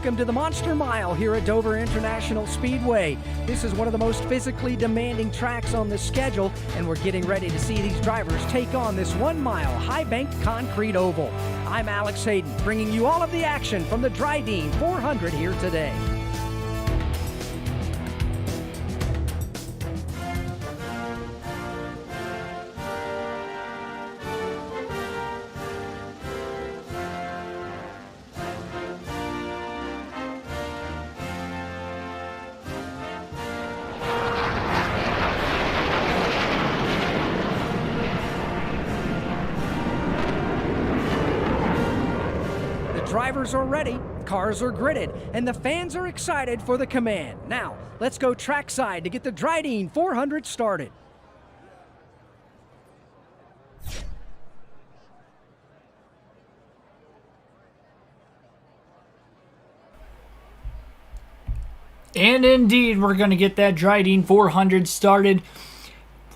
welcome to the Monster Mile here at Dover International Speedway. This is one of the most physically demanding tracks on the schedule, and we're getting ready to see these drivers take on this 1 mile high-banked concrete oval. I'm Alex Hayden, bringing you all of the action from the Dryden 400 here today. Drivers are ready, cars are gridded, and the fans are excited for the command. Now, let's go trackside to get the Dryden 400 started. And indeed, we're going to get that Dryden 400 started.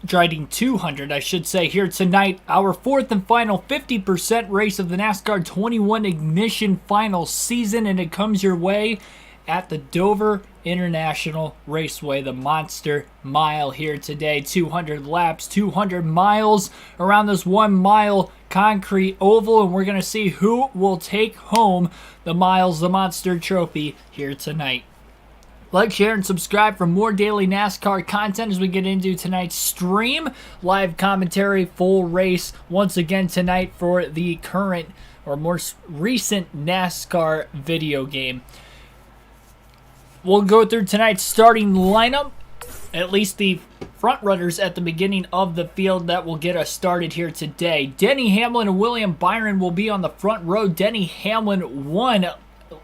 Dryden 200, I should say, here tonight. Our fourth and final 50% race of the NASCAR 21 Ignition final season, and it comes your way at the Dover International Raceway, the Monster Mile here today. 200 laps, 200 miles around this 1 mile concrete oval, and we're going to see who will take home the Miles the Monster Trophy here tonight. Like, share, and subscribe for more daily NASCAR content as we get into tonight's stream. Live commentary, full race once again tonight for the current or more recent NASCAR video game. We'll go through tonight's starting lineup, at least the front runners at the beginning of the field that will get us started here today. Denny Hamlin and William Byron will be on the front row. Denny Hamlin won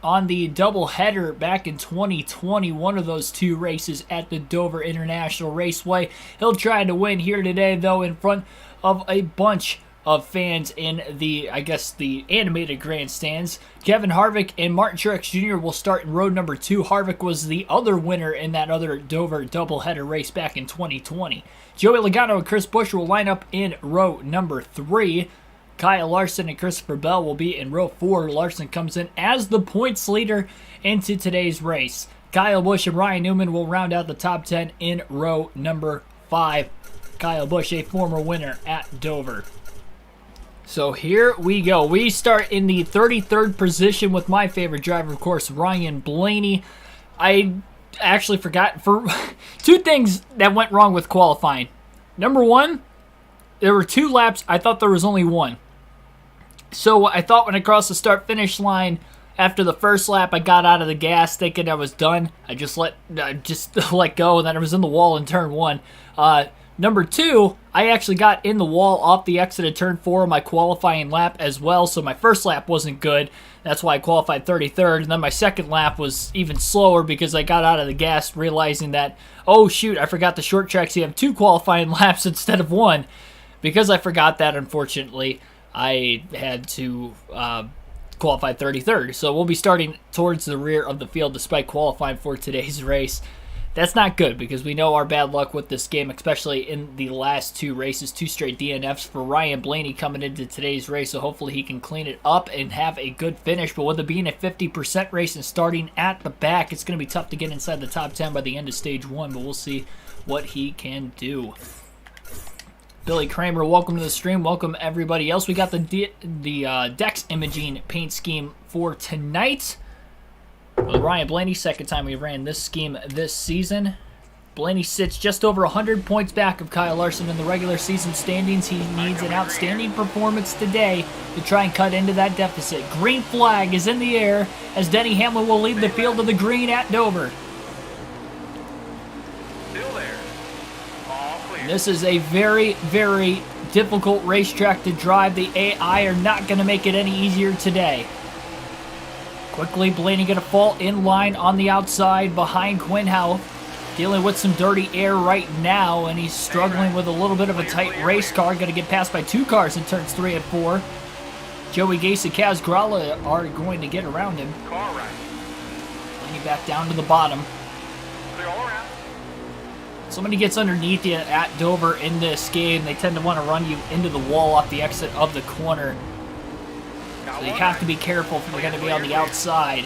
on the doubleheader back in 2020, one of those two races at the Dover International Raceway. He'll try to win here today, though, in front of a bunch of fans in the, I guess, the animated grandstands. Kevin Harvick and Martin Truex Jr. will start in row number 2. Harvick was the other winner in that other Dover doubleheader race back in 2020. Joey Logano and Chris Buescher will line up in row number 3. Kyle Larson and Christopher Bell will be in row 4. Larson comes in as the points leader into today's race. Kyle Busch and Ryan Newman will round out the top 10 in row number 5. Kyle Busch, a former winner at Dover. So here we go. We start in the 33rd position with my favorite driver, of course, Ryan Blaney. I actually forgot for two things that went wrong with qualifying. Number one, there were 2 laps. I thought there was only 1. So I thought when I crossed the start-finish line after the first lap, I got out of the gas thinking I was done. I just let go, and then I was in the wall in turn 1. Number 2, I actually got in the wall off the exit of turn 4 on my qualifying lap as well, so my first lap wasn't good. That's why I qualified 33rd, and then my second lap was even slower because I got out of the gas realizing that, oh shoot, I forgot the short tracks. You have 2 qualifying laps instead of 1. Because I forgot that, unfortunately, I had to qualify 33rd. So we'll be starting towards the rear of the field despite qualifying for today's race. That's not good because we know our bad luck with this game, especially in the last 2 races, 2 straight DNFs for Ryan Blaney coming into today's race. So hopefully he can clean it up and have a good finish. But with it being a 50% race and starting at the back, it's going to be tough to get inside the top 10 by the end of stage 1. But we'll see what he can do. Billy Kramer, welcome to the stream. Welcome everybody else. We got the Dex Imaging paint scheme for tonight. Ryan Blaney, second time we ran this scheme this season. Blaney sits just over 100 points back of Kyle Larson in the regular season standings. He needs an outstanding performance today to try and cut into that deficit. Green flag is in the air as Denny Hamlin will lead the field to the green at Dover. This is a very, very difficult racetrack to drive. The AI are not going to make it any easier today. Quickly, Blaney going to fall in line on the outside behind Quinn Houff. Dealing with some dirty air right now, and he's struggling with a little bit of a tight race car. Going to get passed by 2 cars in turns 3 and 4. Joey Gase and Kaz Gralla are going to get around him. Blaney back down to the bottom. Somebody gets underneath you at Dover in this game, they tend to want to run you into the wall off the exit of the corner. So you have to be careful if you're going to be on the outside.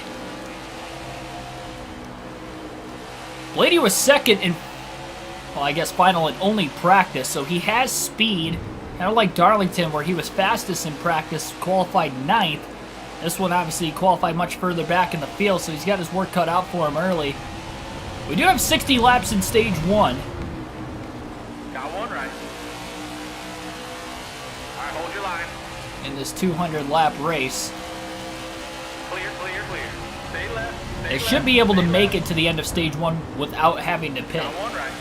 Blaney was second in, well, I guess final and only practice, so he has speed. Kind of like Darlington, where he was fastest in practice, qualified 9th. This one obviously qualified much further back in the field, so he's got his work cut out for him early. We do have 60 laps in stage 1. Got one right. All right, hold your line. In this 200 lap race. Clear, clear, clear. Stay left. Stay They left, should be able to stay make left. it to the end of stage 1 without having to pit. Got one right.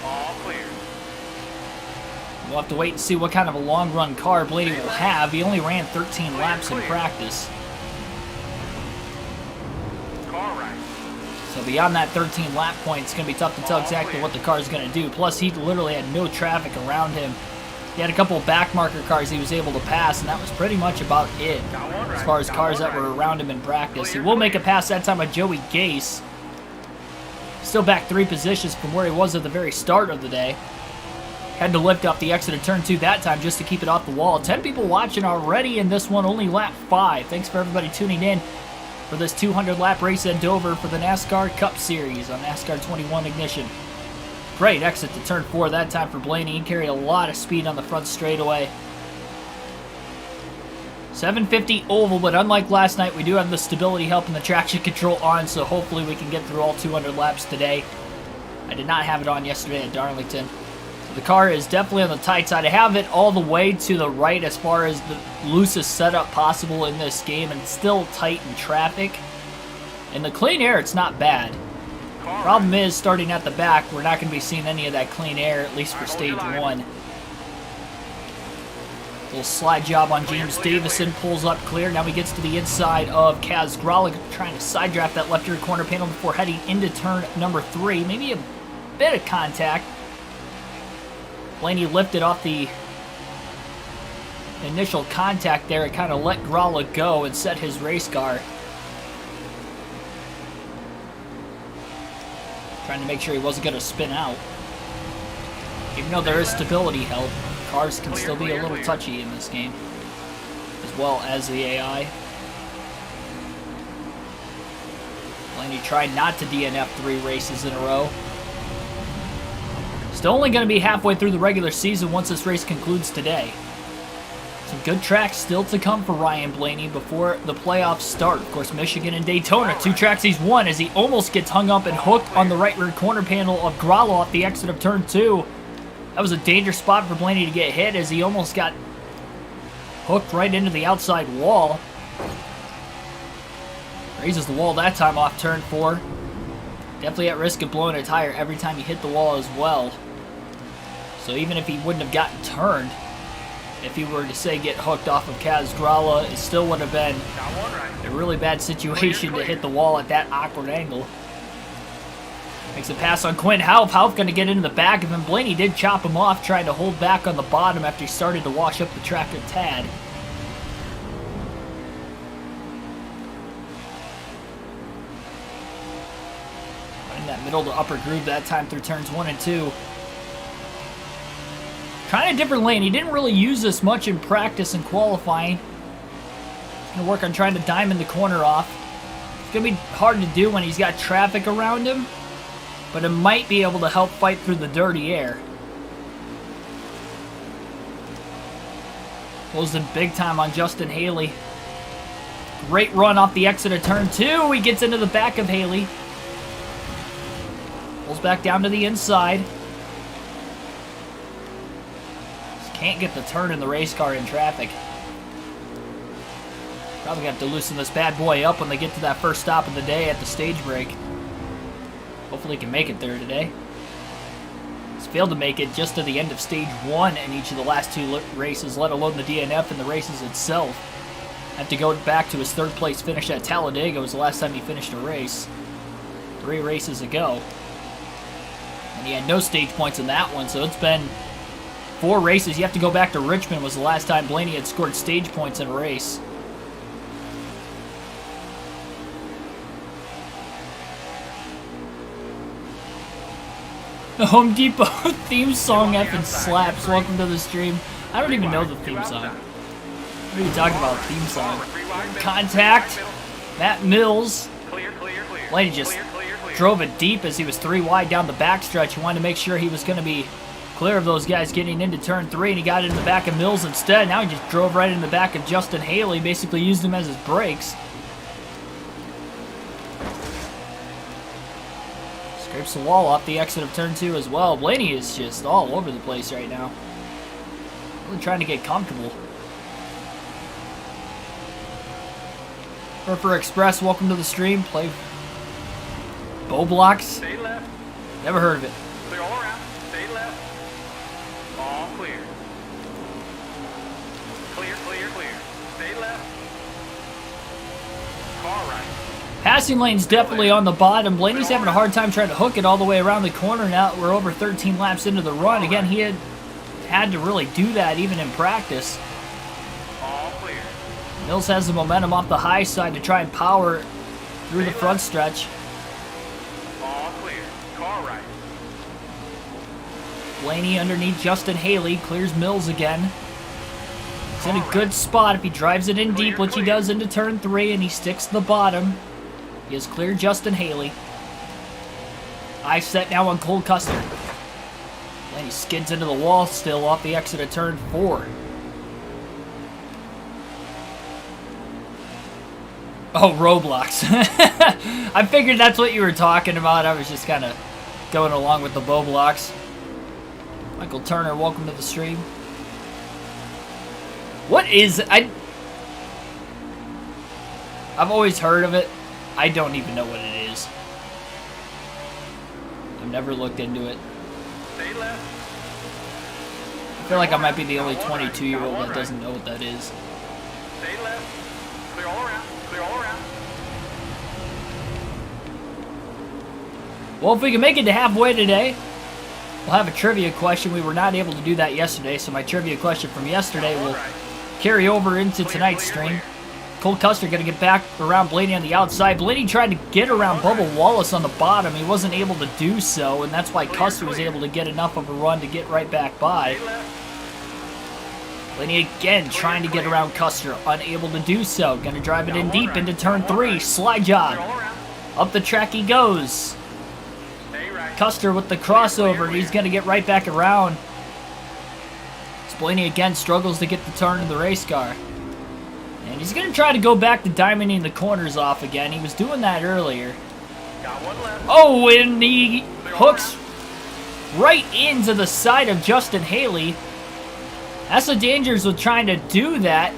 All clear. We'll have to wait and see what kind of a long run car Blaney will have. He only ran 13 laps in practice. Car right. So beyond that 13 lap point, it's going to be tough to tell exactly what the car is going to do. Plus, he literally had no traffic around him. He had a couple of back marker cars he was able to pass, and that was pretty much about it as far as cars that were around him in practice. He will make a pass that time by Joey Gase. Still back 3 positions from where he was at the very start of the day. Had to lift off the exit of turn 2 that time just to keep it off the wall. 10 people watching already in this one, only lap 5. Thanks for everybody tuning in for this 200 lap race at Dover for the NASCAR Cup Series on NASCAR 21 Ignition. Great exit to turn 4 that time for Blaney. He carried a lot of speed on the front straightaway. 750 oval, but unlike last night, we do have the stability help and the traction control on, so hopefully we can get through all 200 laps today. I did not have it on yesterday at Darlington. The car is definitely on the tight side. I have it all the way to the right as far as the loosest setup possible in this game, and it's still tight in traffic. In the clean air, it's not bad. Problem is, starting at the back, we're not going to be seeing any of that clean air, at least for stage 1. Little slide job on James Davison, pulls up clear. Now he gets to the inside of Kaz Grala, trying to side draft that left rear corner panel before heading into turn number 3. Maybe a bit of contact. Blaney lifted off the initial contact there and kind of let Grala go and set his race car. Trying to make sure he wasn't going to spin out. Even though there is stability help, cars can still be a little touchy in this game, as well as the AI. Blaney tried not to DNF 3 races in a row. Still only going to be halfway through the regular season once this race concludes today. Some good tracks still to come for Ryan Blaney before the playoffs start. Of course, Michigan and Daytona, 2 tracks he's won as he almost gets hung up and hooked on the right rear corner panel of Grala off the exit of turn 2. That was a dangerous spot for Blaney to get hit as he almost got hooked right into the outside wall. Raises the wall that time off turn 4. Definitely at risk of blowing a tire every time he hit the wall as well. So even if he wouldn't have gotten turned, if he were to say get hooked off of Kaz Grala, it still would have been a really bad situation to hit the wall at that awkward angle. Makes a pass on Quinn Houff. Houff going to get into the back of him. Blaney did chop him off, trying to hold back on the bottom after he started to wash up the track a tad. Right in that middle to upper groove that time through turns 1 and 2. Trying a different lane. He didn't really use this much in practice and qualifying. He's going to work on trying to diamond the corner off. It's going to be hard to do when he's got traffic around him, but it might be able to help fight through the dirty air. Closed in big time on Justin Haley. Great run off the exit of turn 2. He gets into the back of Haley. Pulls back down to the inside. Can't get the turn in the race car in traffic. Probably have to loosen this bad boy up when they get to that first stop of the day at the stage break. Hopefully he can make it there today. He's failed to make it just to the end of stage 1 in each of the last 2 races, let alone the DNF and the races itself. Have to go back to his 3rd place finish at Talladega was the last time he finished a race. 3 races ago. And he had no stage points in that one, so it's been 4 races. You have to go back to Richmond was the last time Blaney had scored stage points in a race. The Home Depot theme song effing slaps. Welcome to the stream. I don't even know the theme song. What are you talking about, theme song? Contact. Matt Mills. Blaney just drove it deep as he was 3 wide down the backstretch. He wanted to make sure he was going to be clear of those guys getting into turn 3, and he got in the back of Mills instead. Now he just drove right in the back of Justin Haley, basically used him as his brakes. Scrapes the wall off the exit of turn 2 as well. Blaney is just all over the place right now. Really trying to get comfortable. Surfer Express, welcome to the stream. Play Bow Blocks. Stay left. Never heard of it. Clear all around. Stay left. All clear. Clear, clear, clear. Stay left. Car right. Passing lane's definitely on the bottom. Blaney's having a hard time trying to hook it all the way around the corner now. We're over 13 laps into the run. Again, he had to really do that even in practice. All clear. Mills has the momentum off the high side to try and power through the front stretch. All clear. Car right. Blaney underneath Justin Haley clears Mills again. He's in a good spot if he drives it in deep, which he does into turn 3, and he sticks to the bottom. He has cleared Justin Haley. Eye set now on Cole Custer. Blaney skids into the wall still off the exit of turn 4. Oh, Roblox. I figured that's what you were talking about. I was just kind of going along with the bow blocks. Michael Turner, welcome to the stream. What is... I've always heard of it. I don't even know what it is. I've never looked into it. Stay left. I feel like I might be the only 22-year-old that doesn't know what that is. Stay left. Clear all around. Clear all around. Well, if we can make it to halfway today, we'll have a trivia question. We were not able to do that yesterday, so my trivia question from yesterday will carry over into tonight's stream. Cole Custer going to get back around Blaney on the outside. Blaney tried to get around Bubba Wallace on the bottom. He wasn't able to do so, and that's why Custer was able to get enough of a run to get right back by. Blaney again trying to get around Custer, unable to do so. Going to drive it in deep into turn 3. Slide job. Up the track he goes. Custer with the crossover, and he's going to get right back around. Blaney again struggles to get the turn of the race car. And he's going to try to go back to diamonding the corners off again. He was doing that earlier. Oh, and he hooks right into the side of Justin Haley. That's the dangers with trying to do that,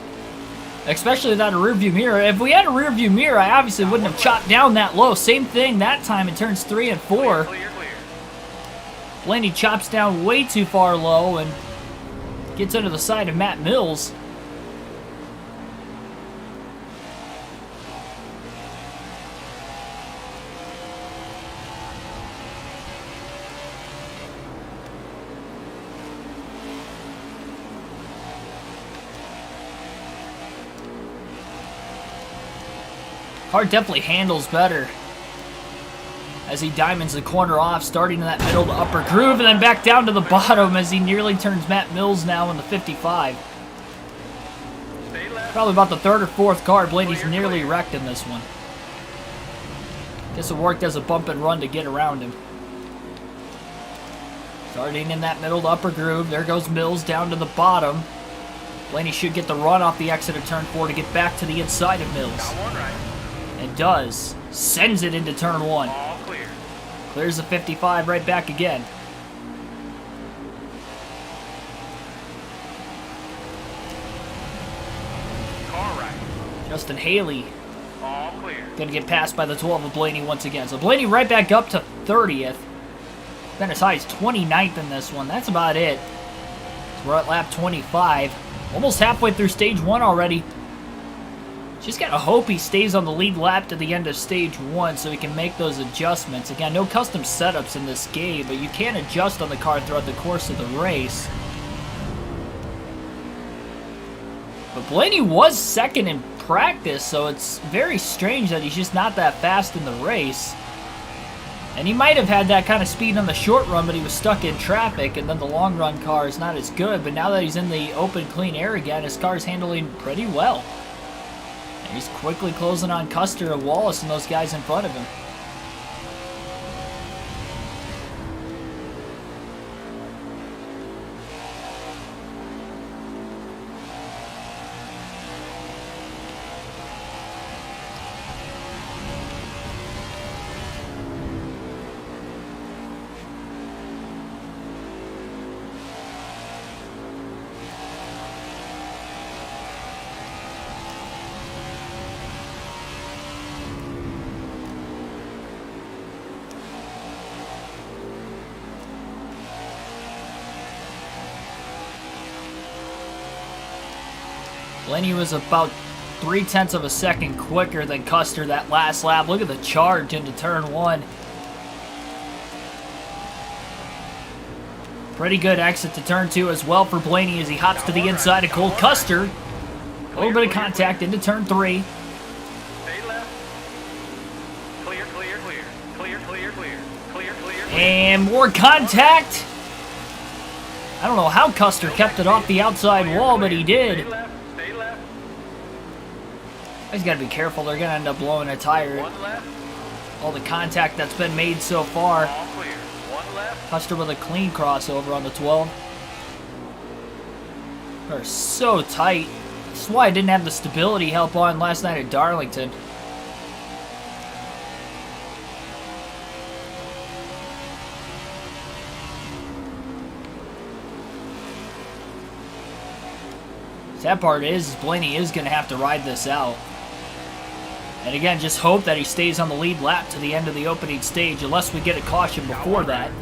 especially without a rearview mirror. If we had a rearview mirror, I obviously wouldn't have chopped down that low. Same thing that time in turns 3 and 4. Blaney chops down way too far low and gets under the side of Matt Mills. Car definitely handles better as he diamonds the corner off, starting in that middle to upper groove, and then back down to the bottom as he nearly turns Matt Mills now in the 55. Probably about the 3rd or 4th car Blaney's nearly wrecked in this one. Guess it worked as a bump and run to get around him. Starting in that middle to upper groove, there goes Mills down to the bottom. Blaney should get the run off the exit of turn 4 to get back to the inside of Mills. And does. Sends it into turn 1. All clear. Clears the 55 right back again. Car right. Justin Haley All clear. gonna get passed by the 12 of Blaney once again. So Blaney right back up to 30th. Been as high as 29th in this one. That's about it. So we're at lap 25. Almost halfway through stage 1 already. Just gotta hope he stays on the lead lap to the end of stage 1 so he can make those adjustments. Again, no custom setups in this game, but you can adjust on the car throughout the course of the race. But Blaney was second in practice, so it's very strange that he's just not that fast in the race. And he might have had that kind of speed on the short run, but he was stuck in traffic, and then the long run car is not as good. But now that he's in the open, clean air again, his car's handling pretty well. And he's quickly closing on Custer and Wallace and those guys in front of him. Blaney was about 0.3 of a second quicker than Custer that last lap. Look at the charge into turn 1. Pretty good exit to turn 2 as well for Blaney as he hops to the inside of Cole Custer. A little bit of contact into turn 3. Stay left. Clear, clear, clear. Clear, clear, clear. Clear, clear, clear. And more contact. I don't know how Custer kept it off the outside wall, but he did. Stay left. Stay left. He's got to be careful. They're going to end up blowing a tire. One left. All the contact that's been made so far. All clear. One left. Custer with a clean crossover on the 12. They're so tight. This is why I didn't have the stability help on last night at Darlington. Sad part is Blaney is going to have to ride this out. And again, just hope that he stays on the lead lap to the end of the opening stage, unless we get a caution before that.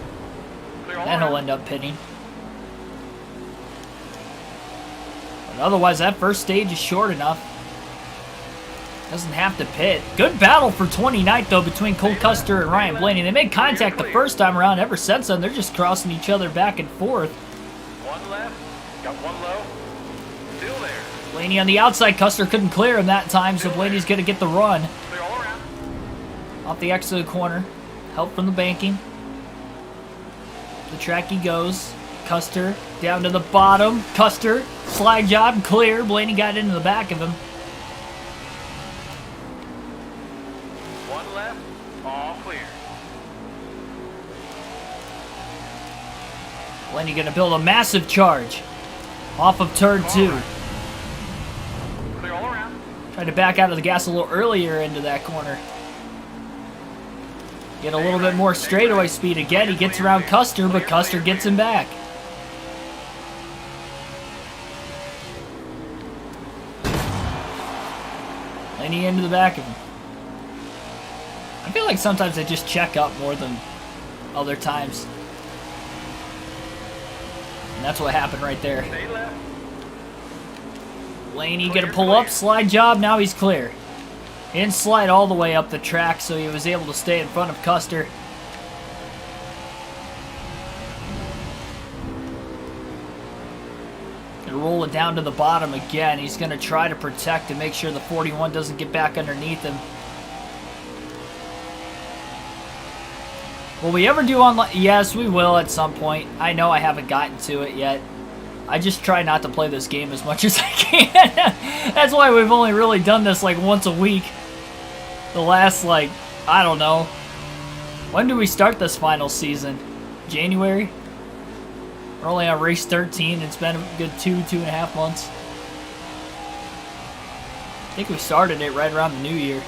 Then he'll end up pitting. But otherwise, that first stage is short enough. Doesn't have to pit. Good battle for 29th, though, between Cole Custer and Ryan Blaney. They made contact the first time around. Ever since then, they're just crossing each other back and forth. One left. Got one low. Still there. Blaney on the outside. Custer couldn't clear him that time, so Blaney's going to get the run. Clear all around. Off the exit of the corner. Help from the banking. The track he goes. Custer down to the bottom. Custer, slide job, clear. Blaney got into the back of him. One left. All clear. Blaney going to build a massive charge off of turn 2. Clear all around. Tried to back out of the gas a little earlier into that corner. Get a little bit more straightaway speed again. He gets around Custer, but Custer gets him back. Blaney into the back of him. I feel like sometimes they just check up more than other times. And that's what happened right there. Stay left. Blaney gonna pull up, slide job, now he's clear. He didn't slide all the way up the track, so he was able to stay in front of Custer. Gonna roll it down to the bottom again. He's gonna try to protect and make sure the 41 doesn't get back underneath him. Will we ever do online? Yes, we will at some point. I know I haven't gotten to it yet. I just try not to play this game as much as I can. That's why we've only really done this like once a week. The last, like, I don't know. When do we start this final season? January? We're only on race 13. It's been a good 2.5 months. I think we started it right around the new year.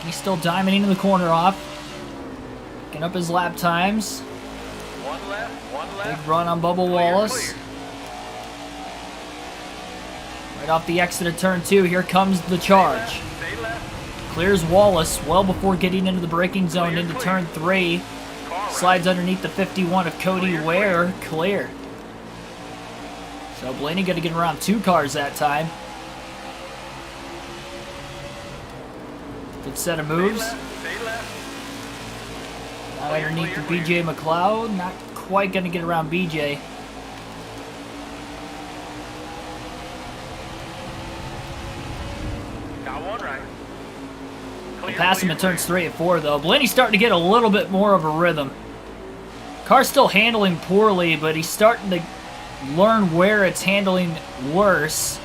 He's still diamonding the corner off. Picking up his lap times. One left. One left. Big run on Bubba Wallace. Right off the exit of turn 2, here comes the charge. Stay left. Clears Wallace well before getting into the braking zone into turn 3. Slides underneath the 51 of Cody Ware. Clear. So Blaney got to get around 2 cars that time. Good set of moves. Stay left. Not underneath the BJ McLeod. Not quite going to get around BJ. Got one right. We'll pass him in turns 3 and 4, though. Blaney's starting to get a little bit more of a rhythm. Car's still handling poorly, but he's starting to learn where it's handling worse.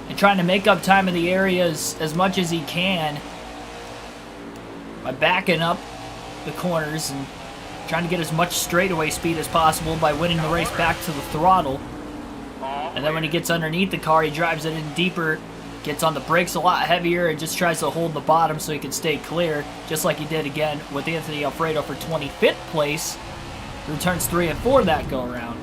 And trying to make up time in the areas as much as he can by backing up the corners and trying to get as much straightaway speed as possible by winning the race back to the throttle. And then when he gets underneath the car, he drives it in deeper, gets on the brakes a lot heavier, and just tries to hold the bottom so he can stay clear, just like he did again with Anthony Alfredo for 25th place through turns 3 and 4 that go around.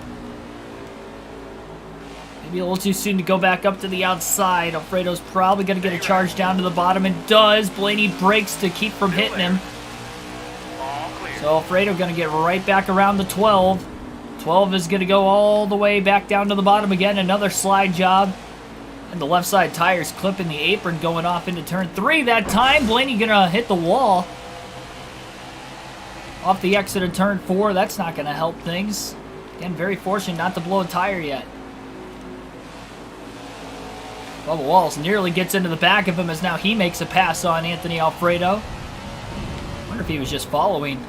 Maybe a little too soon to go back up to the outside. Alfredo's probably going to get a charge down to the bottom, and does. Blaney brakes to keep from hitting him. All clear. So Alfredo going to get right back around the 12. 12 is going to go all the way back down to the bottom again. Another slide job. And the left side tires clipping the apron going off into turn 3 that time. Blaney going to hit the wall. Off the exit of turn 4. That's not going to help things. Again, very fortunate not to blow a tire yet. Bubba Wallace nearly gets into the back of him as now he makes a pass on Anthony Alfredo. Wonder if he was just following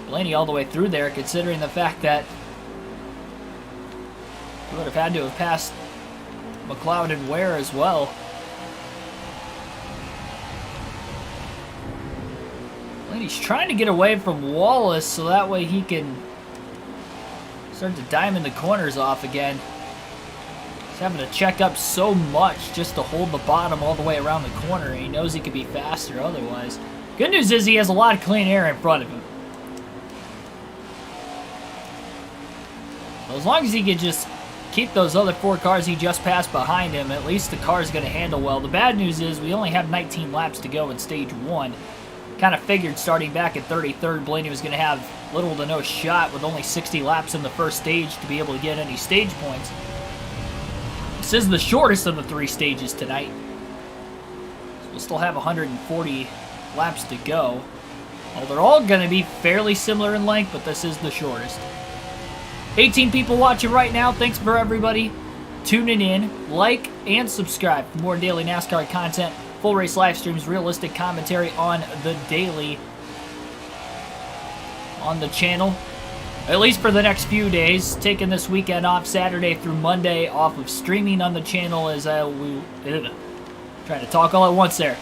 Blaney all the way through there, considering the fact that he would have had to have passed McLeod and Ware as well. Blaney's trying to get away from Wallace so that way he can start to diamond the corners off again. He's having to check up so much just to hold the bottom all the way around the corner, and he knows he could be faster otherwise. Good news is he has a lot of clean air in front of him. Well, as long as he could just keep those other 4 cars he just passed behind him, at least the car's going to handle well. The bad news is we only have 19 laps to go in stage 1. Kind of figured starting back at 33rd, Blaney was going to have little to no shot with only 60 laps in the first stage to be able to get any stage points. This is the shortest of the 3 stages tonight. So we'll still have 140 laps to go. Well, they're all going to be fairly similar in length, but this is the shortest. 18 people watching right now. Thanks for everybody tuning in. Like and subscribe for more daily NASCAR content, full race live streams, realistic commentary on the daily on the channel. At least for the next few days. Taking this weekend off, Saturday through Monday, off of streaming on the channel as trying to talk all at once there.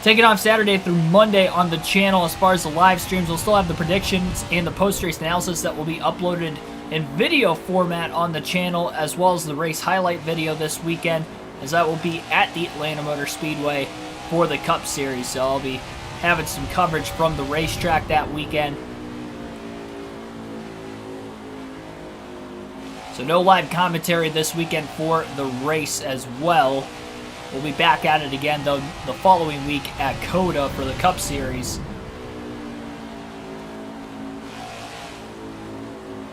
Taking off Saturday through Monday on the channel. As far as the live streams, we'll still have the predictions and the post-race analysis that will be uploaded in video format on the channel, as well as the race highlight video this weekend, as that will be at the Atlanta Motor Speedway for the Cup Series. So I'll be having some coverage from the racetrack that weekend. So no live commentary this weekend for the race as well. We'll be back at it again, though, the following week at COTA for the Cup Series.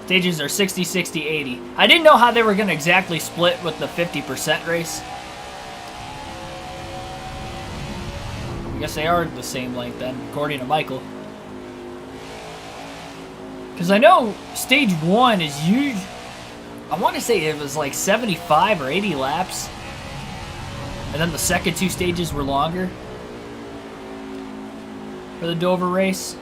Stages are 60, 60, 80. I didn't know how they were going to exactly split with the 50% race. I guess they are the same length then, according to Michael. Because I know stage 1 is huge. I want to say it was like 75 or 80 laps. And then the second 2 stages were longer for the Dover race.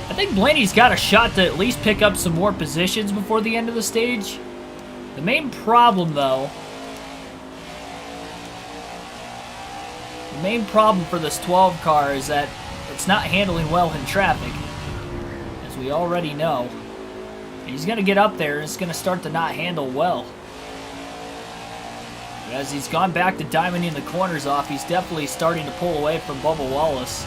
I think Blaney's got a shot to at least pick up some more positions before the end of the stage. The main problem, though, for this 12 car is that it's not handling well in traffic, as we already know. He's going to get up there and it's going to start to not handle well. But as he's gone back to diamonding the corners off, he's definitely starting to pull away from Bubba Wallace.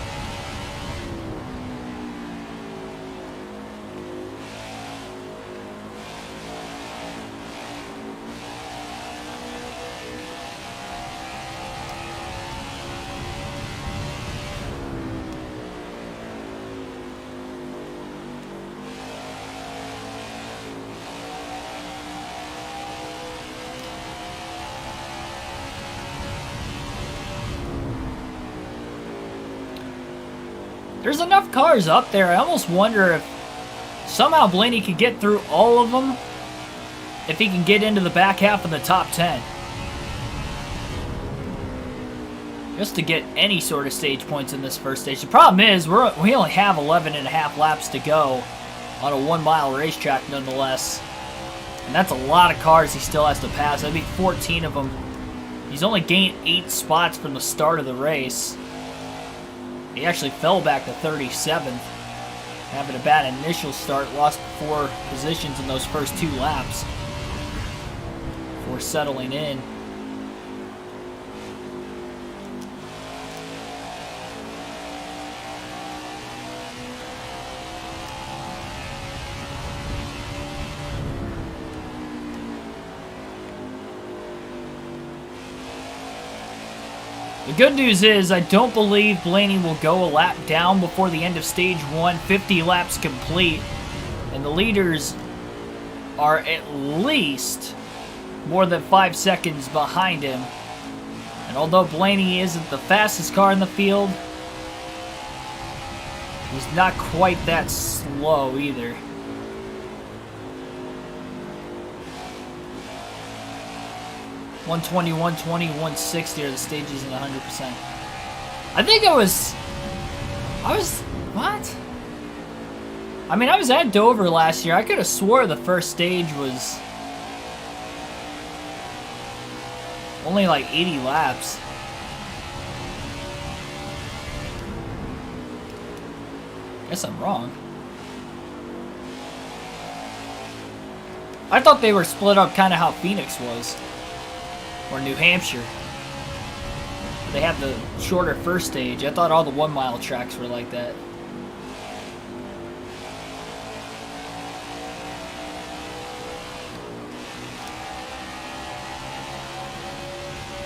There's enough cars up there. I almost wonder if somehow Blaney could get through all of them if he can get into the back half of the top 10. Just to get any sort of stage points in this first stage. The problem is we only have 11 and a half laps to go on a 1 mile racetrack nonetheless. And that's a lot of cars he still has to pass. That'd be 14 of them. He's only gained 8 spots from the start of the race. He actually fell back to 37th. Having a bad initial start, lost 4 positions in those first 2 laps before settling in. The good news is I don't believe Blaney will go a lap down before the end of stage 1. 50 laps complete. And the leaders are at least more than 5 seconds behind him. And although Blaney isn't the fastest car in the field, he's not quite that slow either. .120, 120, 160 are the stages in 100%. I think I was, what? I mean, I was at Dover last year. I could have swore the first stage was only like 80 laps. Guess I'm wrong. I thought they were split up kind of how Phoenix was. Or New Hampshire. They had the shorter first stage. I thought all the 1 mile tracks were like that.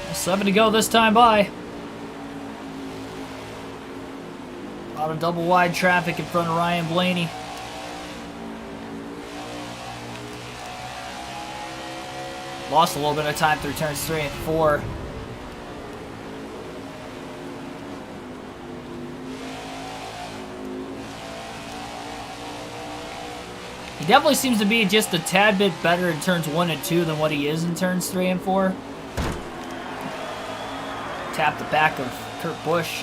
Well, 7 to go this time by. A lot of double wide traffic in front of Ryan Blaney. Lost a little bit of time through turns 3 and 4. He definitely seems to be just a tad bit better in turns 1 and 2 than what he is in turns 3 and 4. Tap the back of Kurt Busch.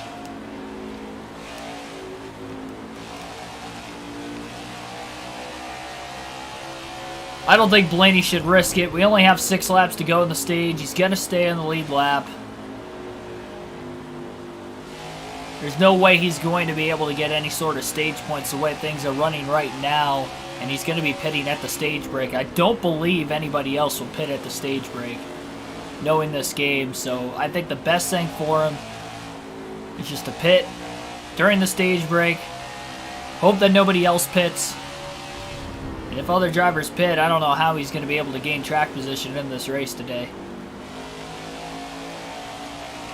I don't think Blaney should risk it. We only have 6 laps to go in the stage. He's going to stay on the lead lap. There's no way he's going to be able to get any sort of stage points the way things are running right now. And he's going to be pitting at the stage break. I don't believe anybody else will pit at the stage break, knowing this game. So I think the best thing for him is just to pit during the stage break. Hope that nobody else pits. And if other drivers pit, I don't know how he's going to be able to gain track position in this race today.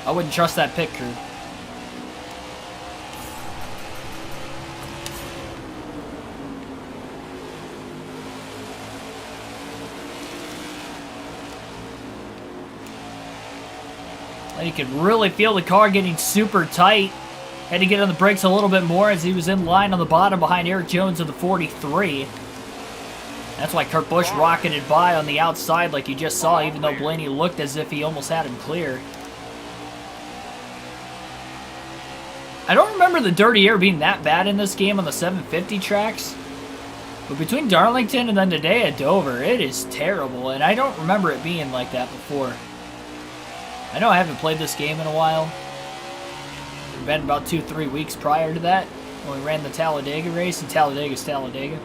I wouldn't trust that pit crew. And you could really feel the car getting super tight. Had to get on the brakes a little bit more as he was in line on the bottom behind Eric Jones of the 43. That's why Kurt Busch rocketed by on the outside like you just saw, even though Blaney looked as if he almost had him clear. I don't remember the dirty air being that bad in this game on the 750 tracks. But between Darlington and then today at Dover, it is terrible. And I don't remember it being like that before. I know I haven't played this game in a while. It's been about 2-3 weeks prior to that when we ran the Talladega race, and Talladega's Talladega.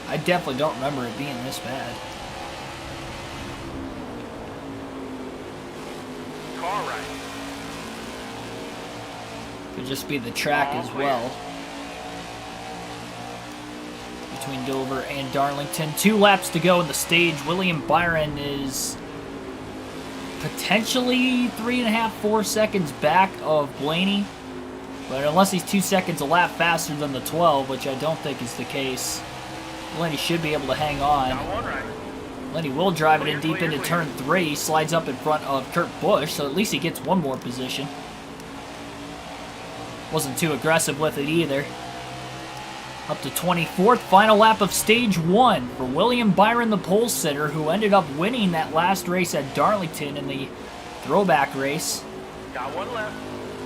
I definitely don't remember it being this bad. Car right. Could just be the track as well. Between Dover and Darlington. 2 laps to go in the stage. William Byron is potentially 3.5-4 seconds back of Blaney. But unless he's 2 seconds a lap faster than the 12, which I don't think is the case, Blaney should be able to hang on. Got one right. Blaney will drive it in deep into turn 3. Slides up in front of Kurt Busch, so at least he gets one more position. Wasn't too aggressive with it either. Up to 24th, final lap of stage 1 for William Byron, the pole sitter, who ended up winning that last race at Darlington in the throwback race. Got one left.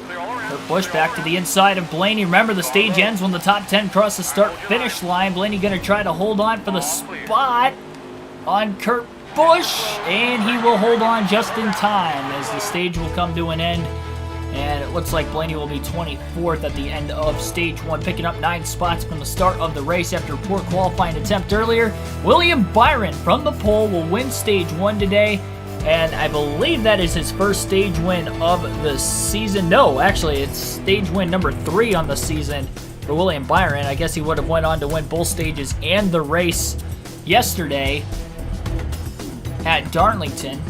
Clear all around. Kurt Busch back to the inside of Blaney. Remember, the stage ends when the top 10 cross the start-finish line. Blaney going to try to hold on for the spot on Kurt Busch, and he will hold on just in time as the stage will come to an end. And it looks like Blaney will be 24th at the end of stage 1, picking up 9 spots from the start of the race after a poor qualifying attempt earlier. William Byron from the pole will win stage 1 today, and I believe that is his first stage win of the season. No, actually, it's stage win number 3 on the season for William Byron. I guess he would have went on to win both stages and the race yesterday. at Darlington.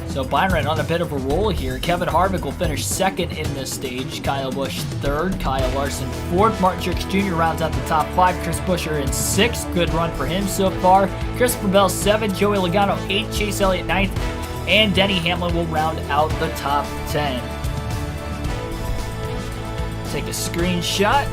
So Byron on a bit of a roll here. Kevin Harvick will finish second in this stage. Kyle Busch third. Kyle Larson fourth. Martin Truex Jr. rounds out the top 5. Chris Buescher in 6th. Good run for him so far. Christopher Bell 7th. Joey Logano 8th. Chase Elliott 9th. And Denny Hamlin will round out the top 10. Take a screenshot.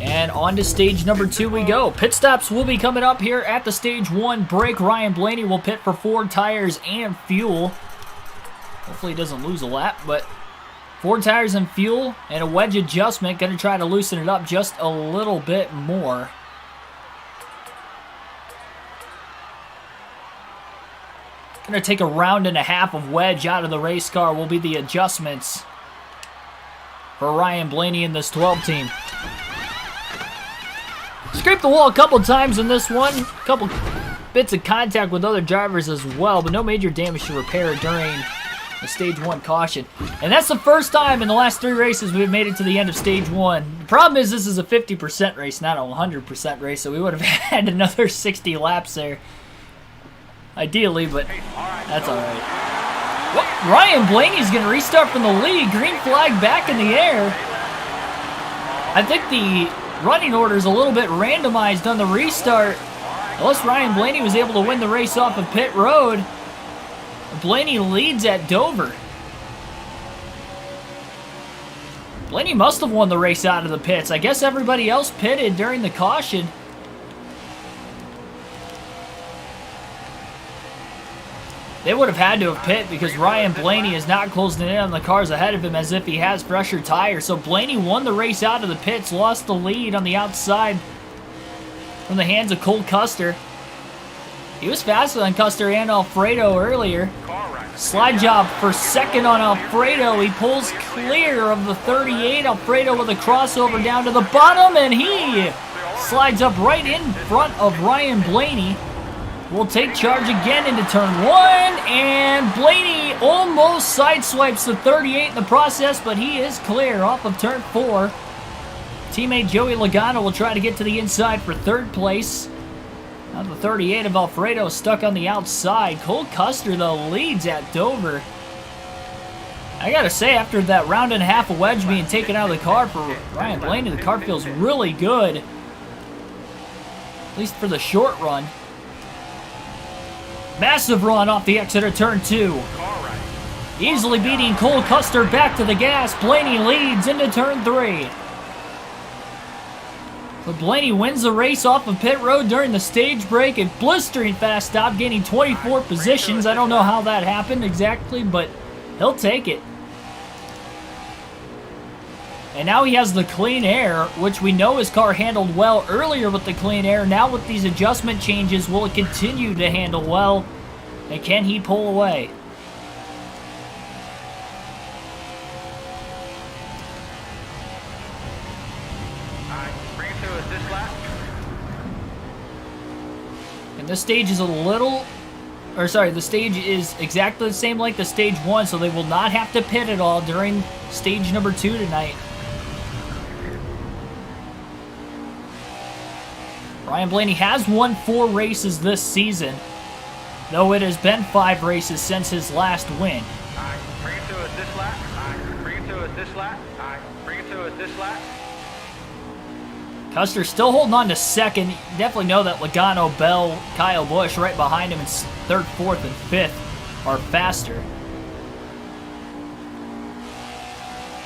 And on to stage number 2 we go. Pit stops will be coming up here at the stage 1 break. Ryan Blaney will pit for 4 tires and fuel. Hopefully he doesn't lose a lap, but 4 tires and fuel and a wedge adjustment. Going to try to loosen it up just a little bit more. Going to take a round and a half of wedge out of the race car will be the adjustments for Ryan Blaney in this 12 team. Scraped the wall a couple times in this one. A couple bits of contact with other drivers as well, but no major damage to repair during the stage 1 caution. And that's the first time in the last 3 races we've made it to the end of stage 1. The problem is this is a 50% race, not a 100% race, so we would have had another 60 laps there. Ideally, but that's alright. Well, Ryan Blaney's going to restart from the lead. Green flag back in the air. I think the running order is a little bit randomized on the restart. Unless Ryan Blaney was able to win the race off of pit road. Blaney leads at Dover. Blaney must have won the race out of the pits. I guess everybody else pitted during the caution. They would have had to have pit because Ryan Blaney is not closing in on the cars ahead of him as if he has fresher tires. So Blaney won the race out of the pits, lost the lead on the outside from the hands of Cole Custer. He was faster than Custer and Alfredo earlier. Slide job for second on Alfredo. He pulls clear of the 38. Alfredo with a crossover down to the bottom, and he slides up right in front of Ryan Blaney. Will take charge again into turn 1, and Blaney almost sideswipes the 38 in the process, but he is clear off of turn 4. Teammate Joey Logano will try to get to the inside for 3rd place. Now the 38 of Alfredo stuck on the outside. Cole Custer, though, leads at Dover. I gotta say, after that round and a half of wedge being taken out of the car for Ryan Blaney, the car feels really good. At least for the short run. Massive run off the exit of turn 2. Easily beating Cole Custer back to the gas. Blaney leads into turn 3. But Blaney wins the race off of pit road during the stage break. A blistering fast stop, gaining 24 positions. I don't know how that happened exactly, but he'll take it. And now he has the clean air, which we know his car handled well earlier with the clean air. Now with these adjustment changes, will it continue to handle well? And can he pull away? Bring it to us this lap. And this stage is the stage is exactly the same like the stage 1, so they will not have to pit at all during stage number 2 tonight. Ryan Blaney has won 4 races this season, though it has been 5 races since his last win. Bring it to us this lap. Bring it to us this lap. Bring it to us this lap. Custer still holding on to second. You definitely know that Logano, Bell, Kyle Busch right behind him in 3rd, 4th, and 5th are faster.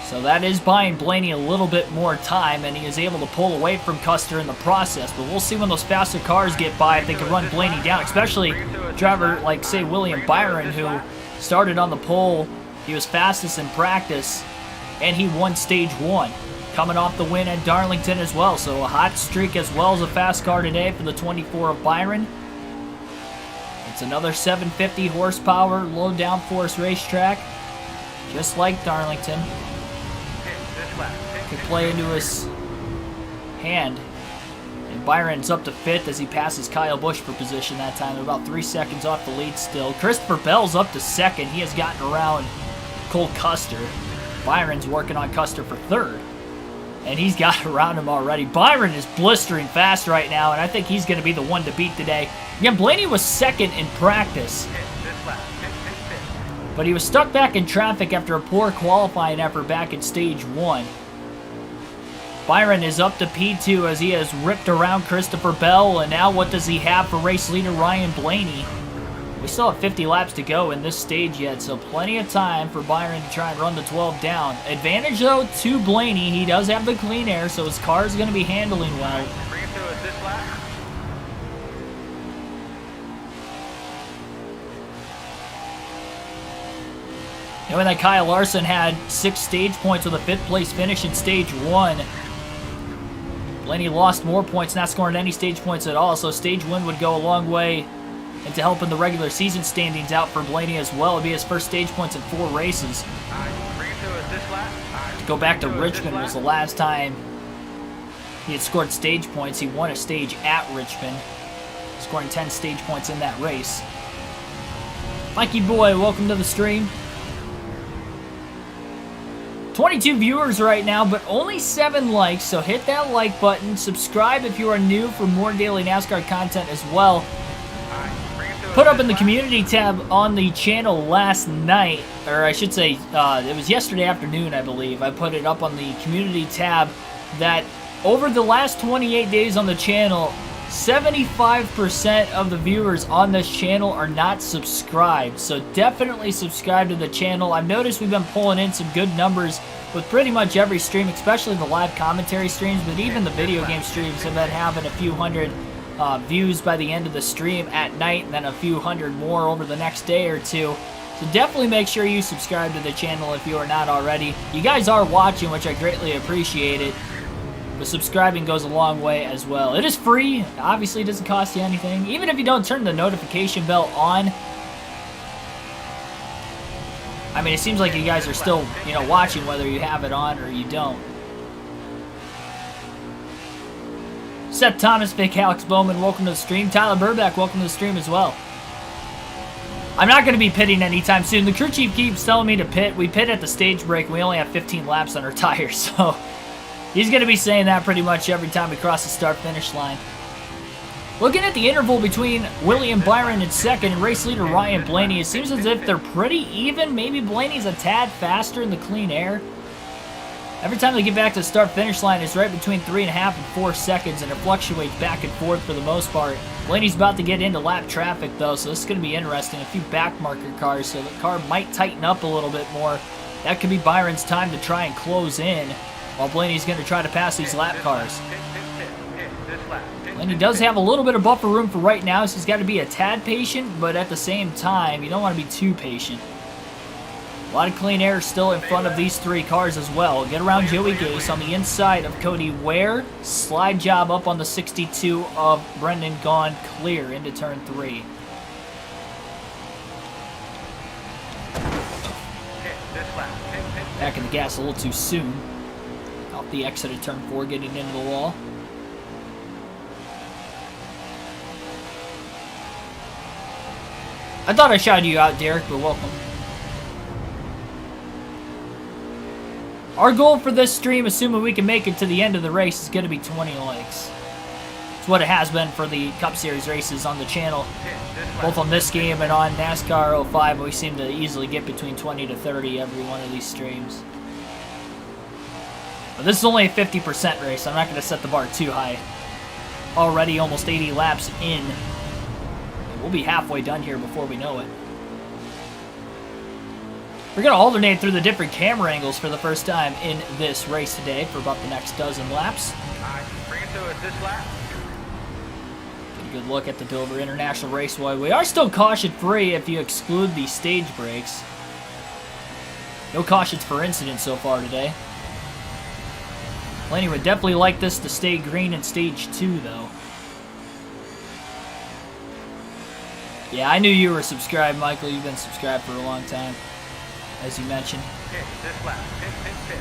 So that is buying Blaney a little bit more time, and he is able to pull away from Custer in the process. But we'll see when those faster cars get by if they can run Blaney down, especially a driver like, say, William Byron, who started on the pole. He was fastest in practice, and he won stage 1. Coming off the win at Darlington as well. So a hot streak as well as a fast car today for the 24 of Byron. It's another 750 horsepower, low downforce racetrack, just like Darlington. Could play into his hand. And Byron's up to 5th as he passes Kyle Busch for position that time. They're about 3 seconds off the lead still. Christopher Bell's up to 2nd. He has gotten around Cole Custer. Byron's working on Custer for 3rd. And he's got around him already. Byron is blistering fast right now, and I think he's going to be the one to beat today. Again, Blaney was second in practice. But he was stuck back in traffic after a poor qualifying effort back in stage 1. Byron is up to P2 as he has ripped around Christopher Bell, and now what does he have for race leader Ryan Blaney? We still have 50 laps to go in this stage yet, so plenty of time for Byron to try and run the 12 down. Advantage, though, to Blaney. He does have the clean air, so his car is going to be handling well. Bring it to us this lap. Knowing that Kyle Larson had 6 stage points with a 5th place finish in stage 1. Blaney lost more points, not scoring any stage points at all, so stage 1 would go a long way into helping the regular season standings out for Blaney as well. It'd be his first stage points in 4 races. Bring it to us this lap. To go back to Richmond was the last time he had scored stage points. He won a stage at Richmond, scoring 10 stage points in that race. Mikey boy, welcome to the stream. 22 viewers right now, but only 7 likes, so hit that like button. Subscribe if you are new for more daily NASCAR content as well. Put up in the community tab on the channel last night, or I should say, it was yesterday afternoon, I believe. I put it up on the community tab that over the last 28 days on the channel, 75% of the viewers on this channel are not subscribed, so definitely subscribe to the channel. I've noticed we've been pulling in some good numbers with pretty much every stream, especially the live commentary streams, but even the video game streams have been having a few hundred views by the end of the stream at night, and then a few hundred more over the next day or two. So definitely make sure you subscribe to the channel if you are not already. You guys are watching, which I greatly appreciate it. But subscribing goes a long way as well. It is free. Obviously, it doesn't cost you anything. Even if you don't turn the notification bell on. I mean, it seems like you guys are still, watching whether you have it on or you don't. Seth Thomas, Vic Alex Bowman, welcome to the stream. Tyler Burback, welcome to the stream as well. I'm not going to be pitting anytime soon. The crew chief keeps telling me to pit. We pit at the stage break. We only have 15 laps on our tires, so he's going to be saying that pretty much every time we cross the start-finish line. Looking at the interval between William Byron in second and race leader Ryan Blaney, it seems as if they're pretty even. Maybe Blaney's a tad faster in the clean air. Every time they get back to the start-finish line, it's right between 3.5 and 4 seconds, and it fluctuates back and forth for the most part. Blaney's about to get into lap traffic, though, so this is going to be interesting. A few back marker cars, so the car might tighten up a little bit more. That could be Byron's time to try and close in, while Blaney's going to try to pass these lap cars. Blaney does have a little bit of buffer room for right now, so he's got to be a tad patient, but at the same time, you don't want to be too patient. A lot of clean air still in front of these 3 cars as well. Get around Joey Gase on the inside of Cody Ware. Slide job up on the 62 of Brendan Gaughan, clear into turn 3. Back in the gas a little too soon. Off the exit of turn 4, getting into the wall. I thought I shouted you out, Derek, but welcome. Our goal for this stream, assuming we can make it to the end of the race, is going to be 20 likes. It's what it has been for the Cup Series races on the channel. Both on this game and on NASCAR 05, we seem to easily get between 20 to 30 every one of these streams. But this is only a 50% race. I'm not going to set the bar too high. Already almost 80 laps in. We'll be halfway done here before we know it. We're going to alternate through the different camera angles for the first time in this race today for about the next dozen laps. Bring it to us this lap. Get a good look at the Dover International Raceway. We are still caution-free if you exclude the stage breaks. No cautions for incidents so far today. Blaney would definitely like this to stay green in stage 2, though. Yeah, I knew you were subscribed, Michael. You've been subscribed for a long time, as you mentioned. Pit this lap. Pit.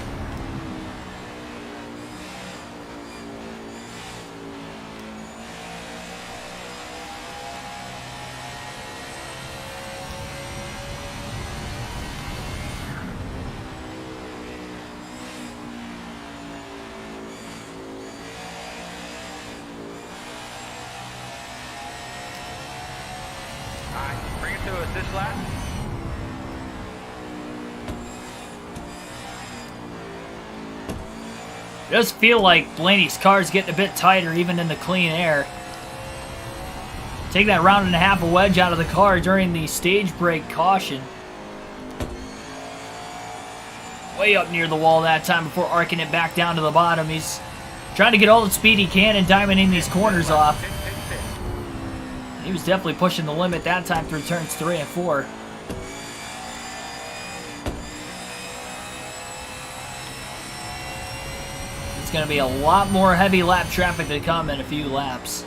this lap. It does feel like Blaney's car is getting a bit tighter even in the clean air. Take that round and a half of wedge out of the car during the stage brake caution. Way up near the wall that time before arcing it back down to the bottom. He's trying to get all the speed he can and diamonding these corners off. He was definitely pushing the limit that time through turns 3 and 4. It's going to be a lot more heavy lap traffic to come in a few laps.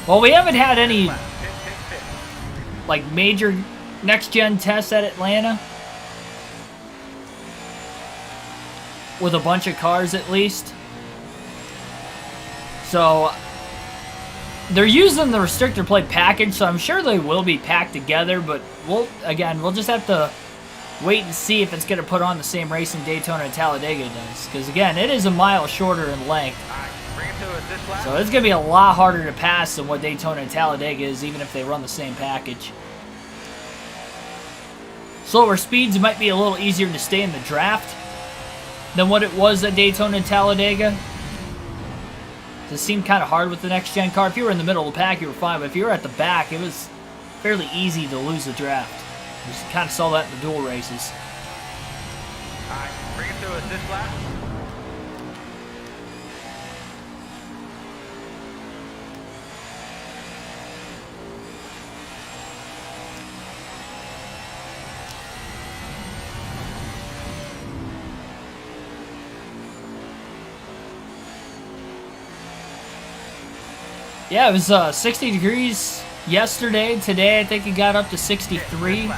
Well, we haven't had any like major next-gen tests at Atlanta. With a bunch of cars at least. So they're using the restrictor plate package, so I'm sure they will be packed together, but we'll just have to wait and see if it's going to put on the same racing Daytona and Talladega does. Because again, it is a mile shorter in length. So it's going to be a lot harder to pass than what Daytona and Talladega is, even if they run the same package. Slower speeds might be a little easier to stay in the draft than what it was at Daytona and Talladega. It seemed kind of hard with the next-gen car. If you were in the middle of the pack, you were fine, but if you were at the back, it was fairly easy to lose the draft. You just kind of saw that in the dual races. All right, bring it to us this lap. Yeah, it was 60 degrees yesterday. Today, I think it got up to 63.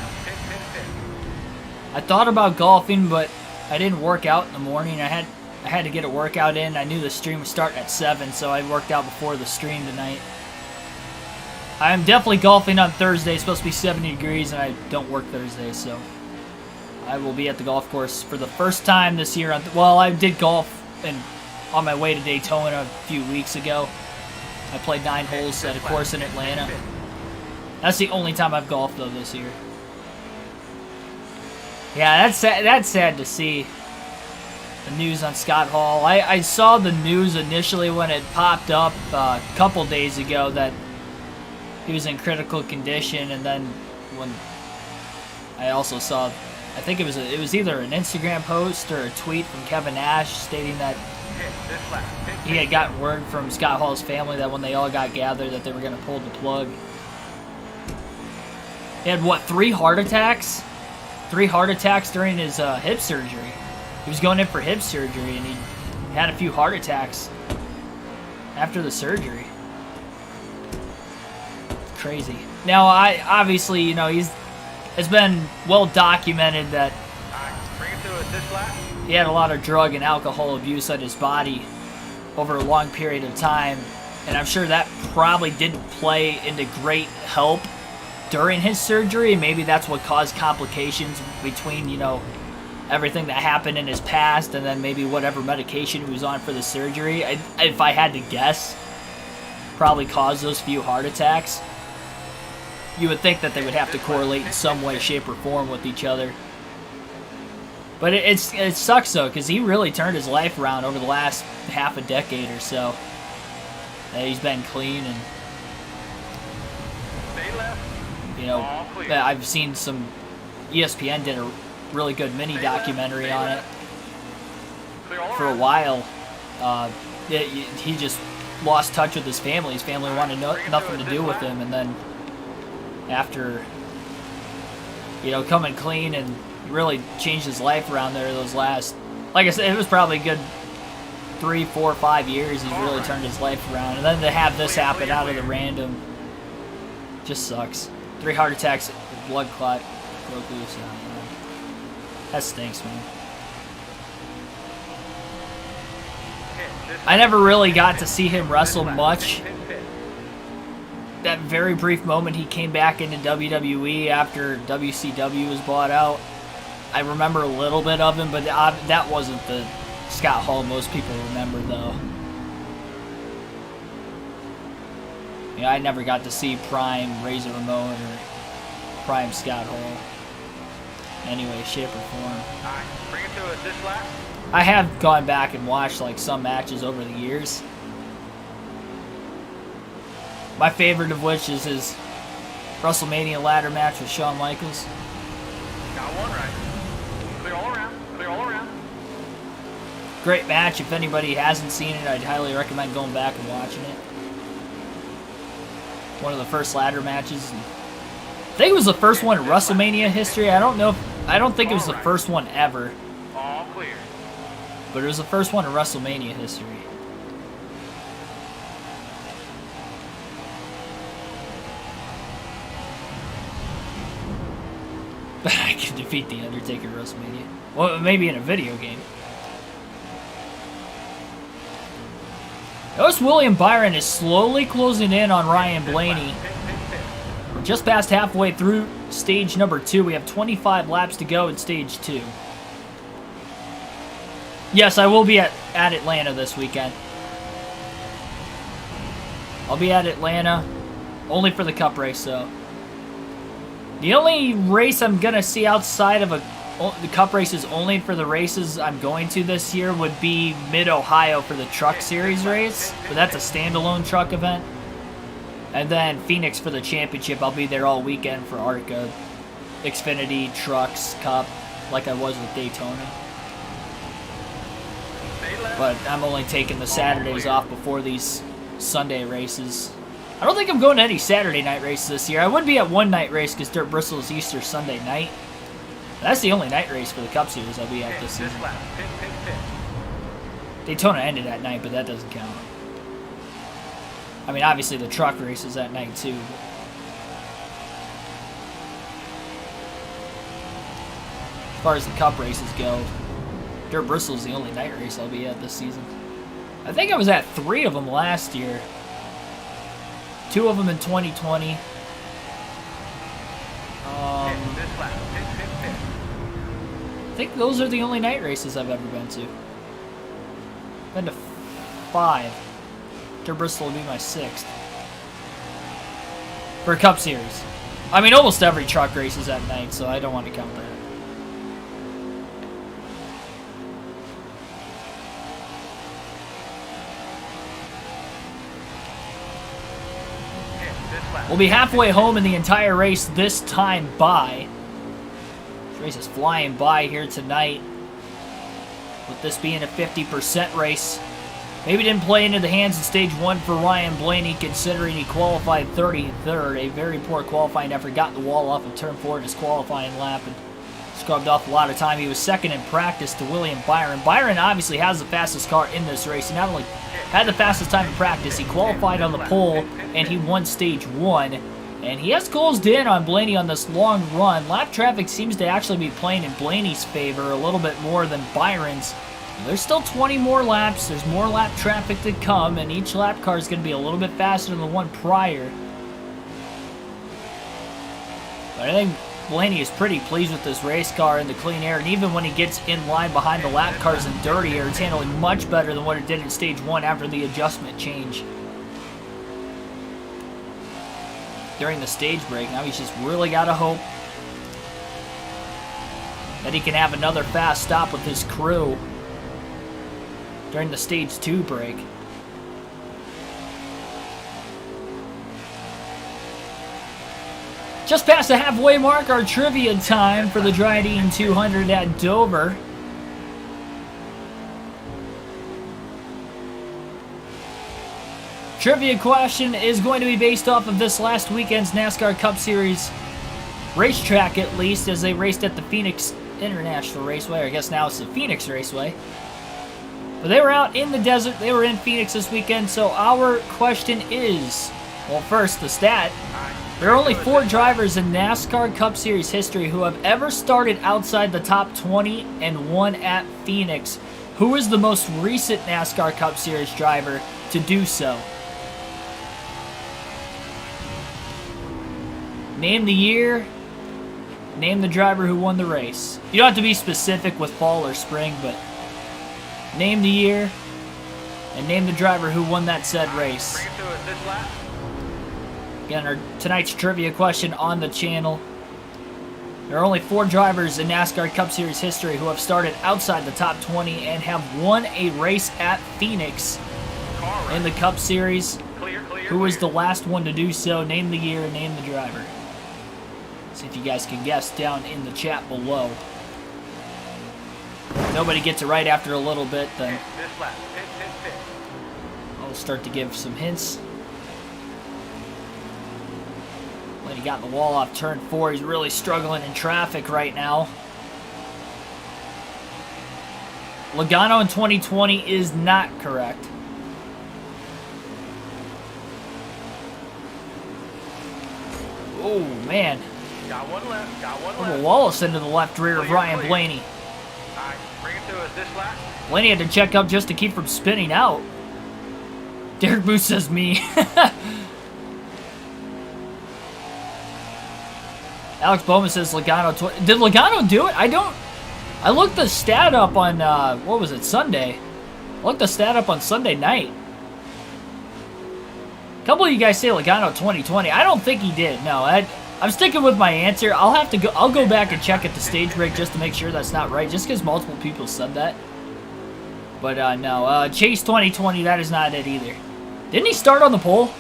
I thought about golfing, but I didn't work out in the morning. I had to get a workout in. I knew the stream was starting at 7, so I worked out before the stream tonight. I'm definitely golfing on Thursday. It's supposed to be 70 degrees, and I don't work Thursday, so I will be at the golf course for the first time this year. Well, I did golf on my way to Daytona a few weeks ago. I played 9 holes at a course in Atlanta. That's the only time I've golfed, though, this year. Yeah, that's sad to see the news on Scott Hall. I saw the news initially when it popped up a couple days ago that he was in critical condition, and then when I also saw, I think it was either an Instagram post or a tweet from Kevin Nash stating that he had gotten word from Scott Hall's family that when they all got gathered that they were going to pull the plug. He had, what, 3 heart attacks? 3 heart attacks during his hip surgery. He was going in for hip surgery, and he had a few heart attacks after the surgery. It's crazy. Now, obviously, you know, it's been well documented that Bring it to us this lap. he had a lot of drug and alcohol abuse at his body over a long period of time, and I'm sure that probably didn't play into great help during his surgery. Maybe that's what caused complications between, you know, everything that happened in his past and then maybe whatever medication he was on for the surgery. If I had to guess, probably caused those few heart attacks. You would think that they would have to correlate in some way, shape, or form with each other. But it sucks, though, because he really turned his life around over the last half a decade or so. He's been clean, and Stay left. you know, I've seen some, ESPN did a really good mini documentary on it Clear all for a around. while. He just lost touch with his family. His family wanted nothing to do with him, and then after, you know, coming clean and really changed his life around there those last, like I said, it was probably a good 3, 4, 5 years he's really turned his life around, and then to have this happen out of the random just sucks. 3 heart attacks, blood clot broke loose. That stinks, man. I never really got to see him wrestle much. That very brief moment he came back into WWE after WCW was bought out, I remember a little bit of him, but that wasn't the Scott Hall, most people remember, though. Yeah, I never got to see Prime Razor Ramon or Prime Scott Hall. Anyway, shape or form. Alright, bring it to us this lap. I have gone back and watched like some matches over the years. My favorite of which is his WrestleMania ladder match with Shawn Michaels. Got one right. Clear all around. Clear all around. Great match. If anybody hasn't seen it, I'd highly recommend going back and watching it. One of the first ladder matches. I think it was the first one in WrestleMania history. I don't think it was the first one ever. All clear. But it was the first one in WrestleMania history. I can defeat The Undertaker at WrestleMania. Well, maybe in a video game. Notice William Byron is slowly closing in on Ryan Blaney. We're just past halfway through stage number 2. We have 25 laps to go in stage 2. Yes, I will be at Atlanta this weekend. I'll be at Atlanta only for the Cup race, though. The only race I'm going to see outside of the Cup races only for the races I'm going to this year would be Mid-Ohio for the Truck Series race. But that's a standalone truck event. And then Phoenix for the championship. I'll be there all weekend for ARCA, Xfinity, Trucks, Cup, like I was with Daytona. But I'm only taking the Saturdays off before these Sunday races. I don't think I'm going to any Saturday night races this year. I would be at one night race because Dirt Bristol is Easter Sunday night. That's the only night race for the Cup Series I'll be at this season. Daytona ended at night, but that doesn't count. I mean, obviously the truck race is at night too. As far as the Cup races go, Dirt Bristol is the only night race I'll be at this season. I think I was at 3 of them last year. 2 of them in 2020. I think those are the only night races I've ever been to. Been to 5. Dirt Bristol will be my 6th. For a Cup Series. I mean, almost every truck race is at night, so I don't want to count that. We'll be halfway home in the entire race this time by. This race is flying by here tonight. With this being a 50% race. Maybe didn't play into the hands in stage 1 for Ryan Blaney, considering he qualified 33rd. A very poor qualifying effort. Got the wall off of turn 4 in his qualifying lap and scrubbed off a lot of time. He was second in practice to William Byron. Byron obviously has the fastest car in this race. He not only had the fastest time in practice, he qualified on the pole, and he won stage 1. And he has closed in on Blaney on this long run. Lap traffic seems to actually be playing in Blaney's favor a little bit more than Byron's. There's still 20 more laps. There's more lap traffic to come, and each lap car is going to be a little bit faster than the one prior. But I think Blaney is pretty pleased with this race car in the clean air, and even when he gets in line behind the lap cars in dirty air, it's handling much better than what it did in stage 1 after the adjustment change. During the stage break, now he's just really got to hope that he can have another fast stop with his crew during the stage 2 break. Just past the halfway mark, our trivia time for the Dryden 200 at Dover. Trivia question is going to be based off of this last weekend's NASCAR Cup Series racetrack, at least, as they raced at the Phoenix International Raceway, or I guess now it's the Phoenix Raceway. But they were out in the desert. They were in Phoenix this weekend, so our question is, well, first, the stat. There are only 4 drivers in NASCAR Cup Series history who have ever started outside the top 20 and won at Phoenix. Who is the most recent NASCAR Cup Series driver to do so? Name the year, name the driver who won the race. You don't have to be specific with fall or spring, but name the year, and name the driver who won that said race. Bring it to us this lap. Again, tonight's trivia question on the channel. There are only 4 drivers in NASCAR Cup Series history who have started outside the top 20 and have won a race at Phoenix in the Cup Series. Clear, clear, Who was the clear. last one to do so? Name the year, name the driver. See if you guys can guess down in the chat below. If nobody gets it right after a little bit, then This lap. Pit. I'll start to give some hints. When he got in the wall off turn 4, he's really struggling in traffic right now. Logano in 2020 is not correct. Oh, man. Got one left. Got one Little left. Wallace into the left rear of Clear, Ryan clear. Blaney. All right. Bring it to us this lap. Blaney had to check up just to keep from spinning out. Derek Booth says me. Alex Bowman says Logano. Did Logano do it? I looked the stat up on, what was it, Sunday. I looked the stat up on Sunday night. A couple of you guys say Logano 2020. I don't think he did. No, I'm sticking with my answer. I'll go back and check at the stage break just to make sure that's not right, just because multiple people said that. But no, Chase 2020, that is not it either. Didn't he start on the pole?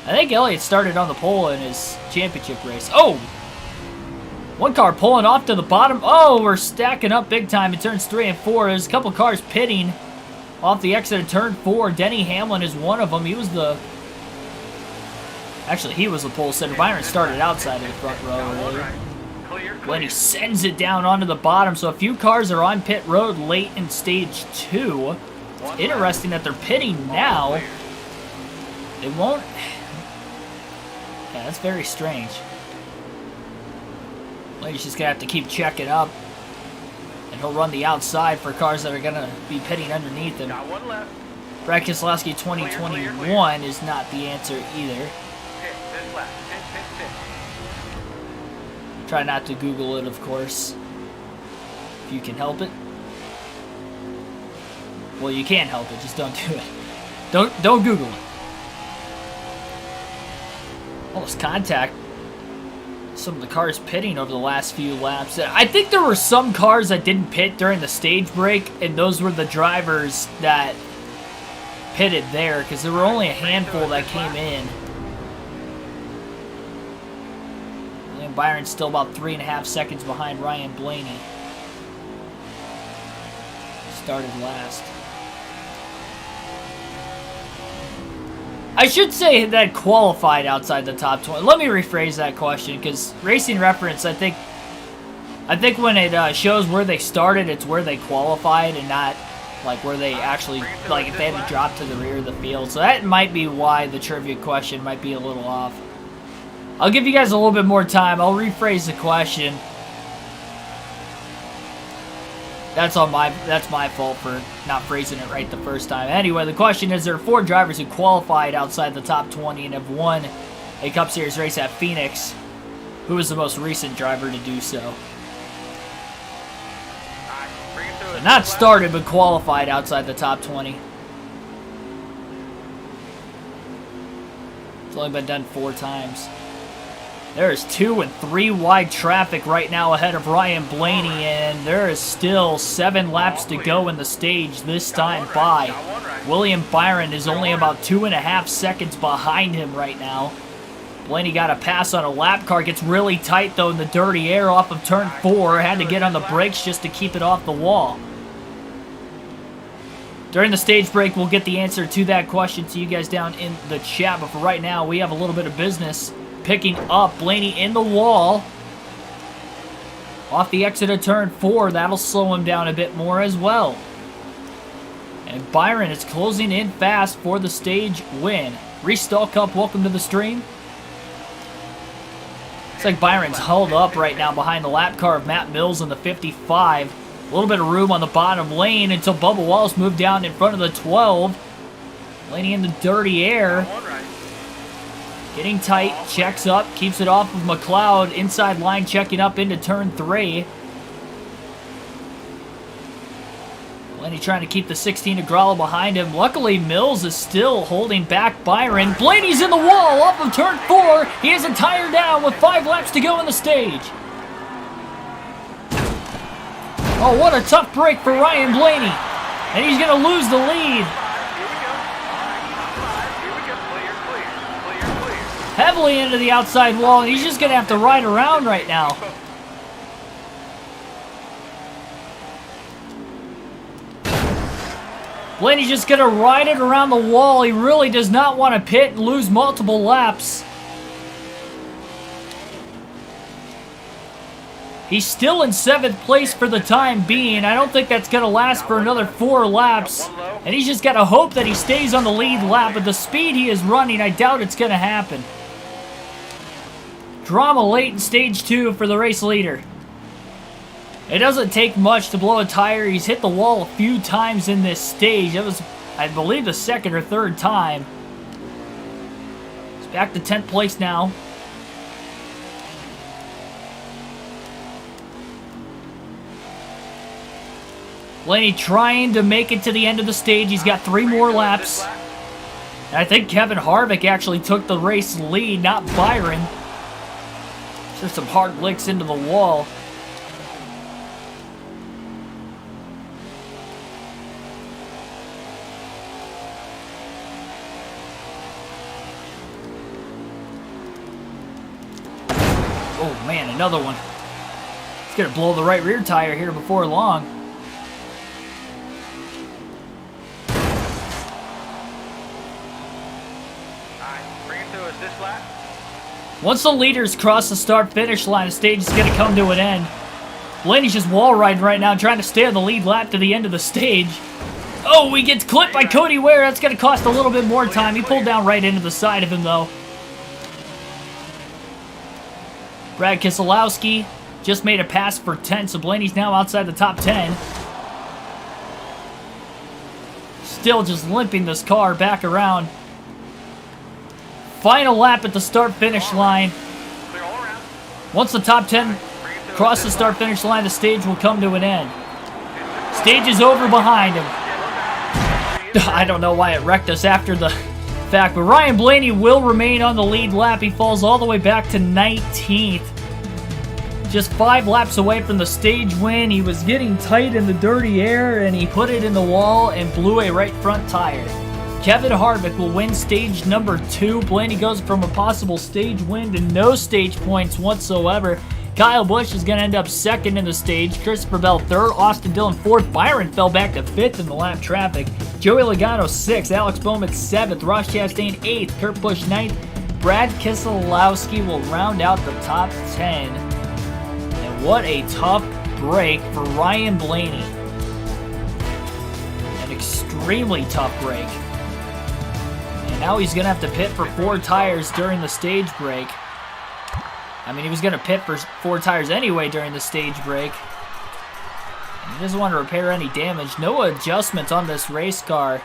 I think Elliott started on the pole in his championship race. Oh! One car pulling off to the bottom. Oh, we're stacking up big time in turns 3 and 4. There's a couple cars pitting off the exit of turn 4. Denny Hamlin is one of them. He was the... Actually, he was the pole sitter. Byron started outside of the front row Got one earlier. right. Clear, When he clear. sends it down onto the bottom. So a few cars are on pit road late in stage 2. It's interesting that they're pitting now. Clear. They won't... Yeah, that's very strange. He's just going to have to keep checking up. And he'll run the outside for cars that are going to be pitting underneath him. Got one left. Brad Keselowski 2021 is not the answer either. Pit. This lap. Pit. Try not to Google it, of course. If you can help it. Well, you can help it, just don't do it. Don't Google it. Almost contact. Some of the cars pitting over the last few laps. I think there were some cars that didn't pit during the stage break, and those were the drivers that pitted there, because there were only a handful that came in. William Byron's still about 3.5 seconds behind Ryan Blaney. Started last. I should say that qualified outside the top 20. Let me rephrase that question, because Racing Reference, I think when it shows where they started, it's where they qualified and not like where they actually, like if they had to drop to the rear of the field. So that might be why the trivia question might be a little off. I'll give you guys a little bit more time. I'll rephrase the question. That's my fault for not phrasing it right the first time. Anyway, the question is, there are 4 drivers who qualified outside the top 20 and have won a Cup Series race at Phoenix. Who is the most recent driver to do so? Bring it to us. Not started, but qualified outside the top 20. It's only been done 4 times. There is 2 and 3 wide traffic right now ahead of Ryan Blaney, and there is still 7 laps to go in the stage this time by. William Byron is only about 2.5 seconds behind him right now. Blaney got a pass on a lap car, gets really tight though in the dirty air off of turn 4, had to get on the brakes just to keep it off the wall. During the stage break, we'll get the answer to that question to you guys down in the chat, but for right now, we have a little bit of business. Picking up Blaney in the wall. Off the exit of turn 4, that'll slow him down a bit more as well. And Byron is closing in fast for the stage win. Reese Stallcup, welcome to the stream. Looks like Byron's held up right now behind the lap car of Matt Mills in the 55. A little bit of room on the bottom lane until Bubba Wallace moved down in front of the 12. Blaney in the dirty air. Getting tight, checks up, keeps it off of McLeod. Inside line checking up into turn 3. Blaney trying to keep the 16 to Gralla behind him. Luckily, Mills is still holding back Byron. Blaney's in the wall off of turn 4. He has a tire down with 5 laps to go in the stage. Oh, what a tough break for Ryan Blaney. And he's going to lose the lead. Heavily into the outside wall, and he's just going to have to ride around right now. Blaney's just going to ride it around the wall. He really does not want to pit and lose multiple laps. He's still in 7th place for the time being. I don't think that's going to last for another 4 laps. And he's just got to hope that he stays on the lead lap. But the speed he is running, I doubt it's going to happen. Drama late in stage 2 for the race leader. It doesn't take much to blow a tire. He's hit the wall a few times in this stage. That was, I believe, the 2nd or 3rd time. He's back to 10th place now. Blaney trying to make it to the end of the stage. He's got 3 more laps. And I think Kevin Harvick actually took the race lead, not Byron. There's some hard licks into the wall. Oh man, another one. He's gonna blow the right rear tire here before long. Bring it to us this lap. Once the leaders cross the start-finish line, the stage is gonna come to an end. Blaney's just wall riding right now, trying to stay on the lead lap to the end of the stage. Oh, he gets clipped by Cody Ware. That's gonna cost a little bit more time. He pulled down right into the side of him, though. Brad Keselowski just made a pass for 10, so Blaney's now outside the top 10. Still just limping this car back around. Final lap at the start-finish line. Once the top 10 cross the start-finish line, the stage will come to an end. Stage is over behind him. I don't know why it wrecked us after the fact, but Ryan Blaney will remain on the lead lap. He falls all the way back to 19th. Just 5 laps away from the stage win. He was getting tight in the dirty air, and he put it in the wall and blew a right front tire. Kevin Harvick will win stage number 2. Blaney goes from a possible stage win to no stage points whatsoever. Kyle Busch is going to end up 2nd in the stage. Christopher Bell 3rd. Austin Dillon 4th. Byron fell back to 5th in the lap traffic. Joey Logano 6th. Alex Bowman 7th. Ross Chastain 8th. Kurt Busch 9th. Brad Keselowski will round out the top 10. And what a tough break for Ryan Blaney. An extremely tough break. And now he's going to have to pit for 4 tires during the stage break. I mean, he was going to pit for 4 tires anyway during the stage break. He doesn't want to repair any damage. No adjustments on this race car.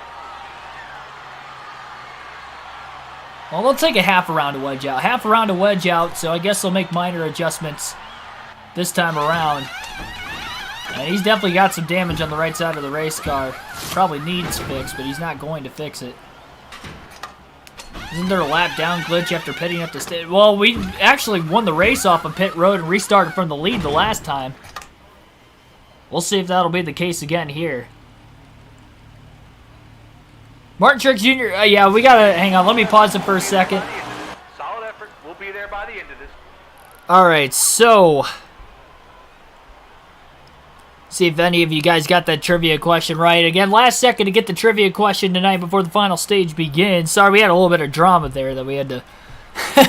Well, they'll take a half a round to wedge out. Half a round to wedge out, so I guess they'll make minor adjustments this time around. And he's definitely got some damage on the right side of the race car. Probably needs fixed, but he's not going to fix it. Isn't there a lap down glitch after pitting up the stage? Well, we actually won the race off of pit road and restarted from the lead the last time. We'll see if that'll be the case again here. Martin Truex Jr., yeah, we gotta, hang on, let me pause it for a second. Solid effort. We'll be there by the end of this. Alright, so see if any of you guys got that trivia question right. Again, last second to get the trivia question tonight before the final stage begins. Sorry, we had a little bit of drama there that we had to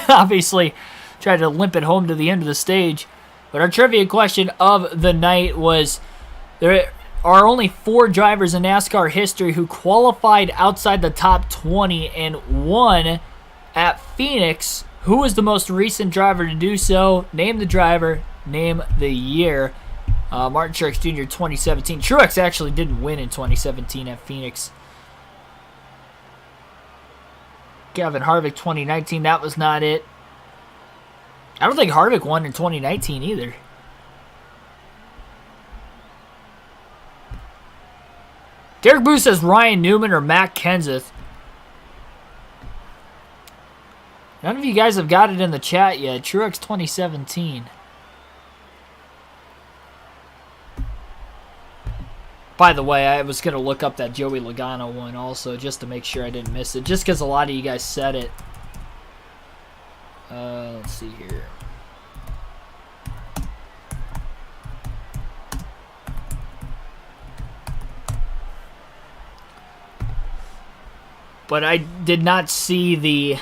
obviously try to limp it home to the end of the stage. But our trivia question of the night was, there are only 4 drivers in NASCAR history who qualified outside the top 20 and won at Phoenix. Who was the most recent driver to do so? Name the driver, name the year. Martin Truex Jr. 2017. Truex actually didn't win in 2017 at Phoenix. Kevin Harvick 2019, that was not it. I don't think Harvick won in 2019 either. Derek Booth says Ryan Newman or Matt Kenseth. None of you guys have got it in the chat yet. Truex 2017. By the way, I was going to look up that Joey Logano one also, just to make sure I didn't miss it. Just because a lot of you guys said it. Let's see here. But I did not see the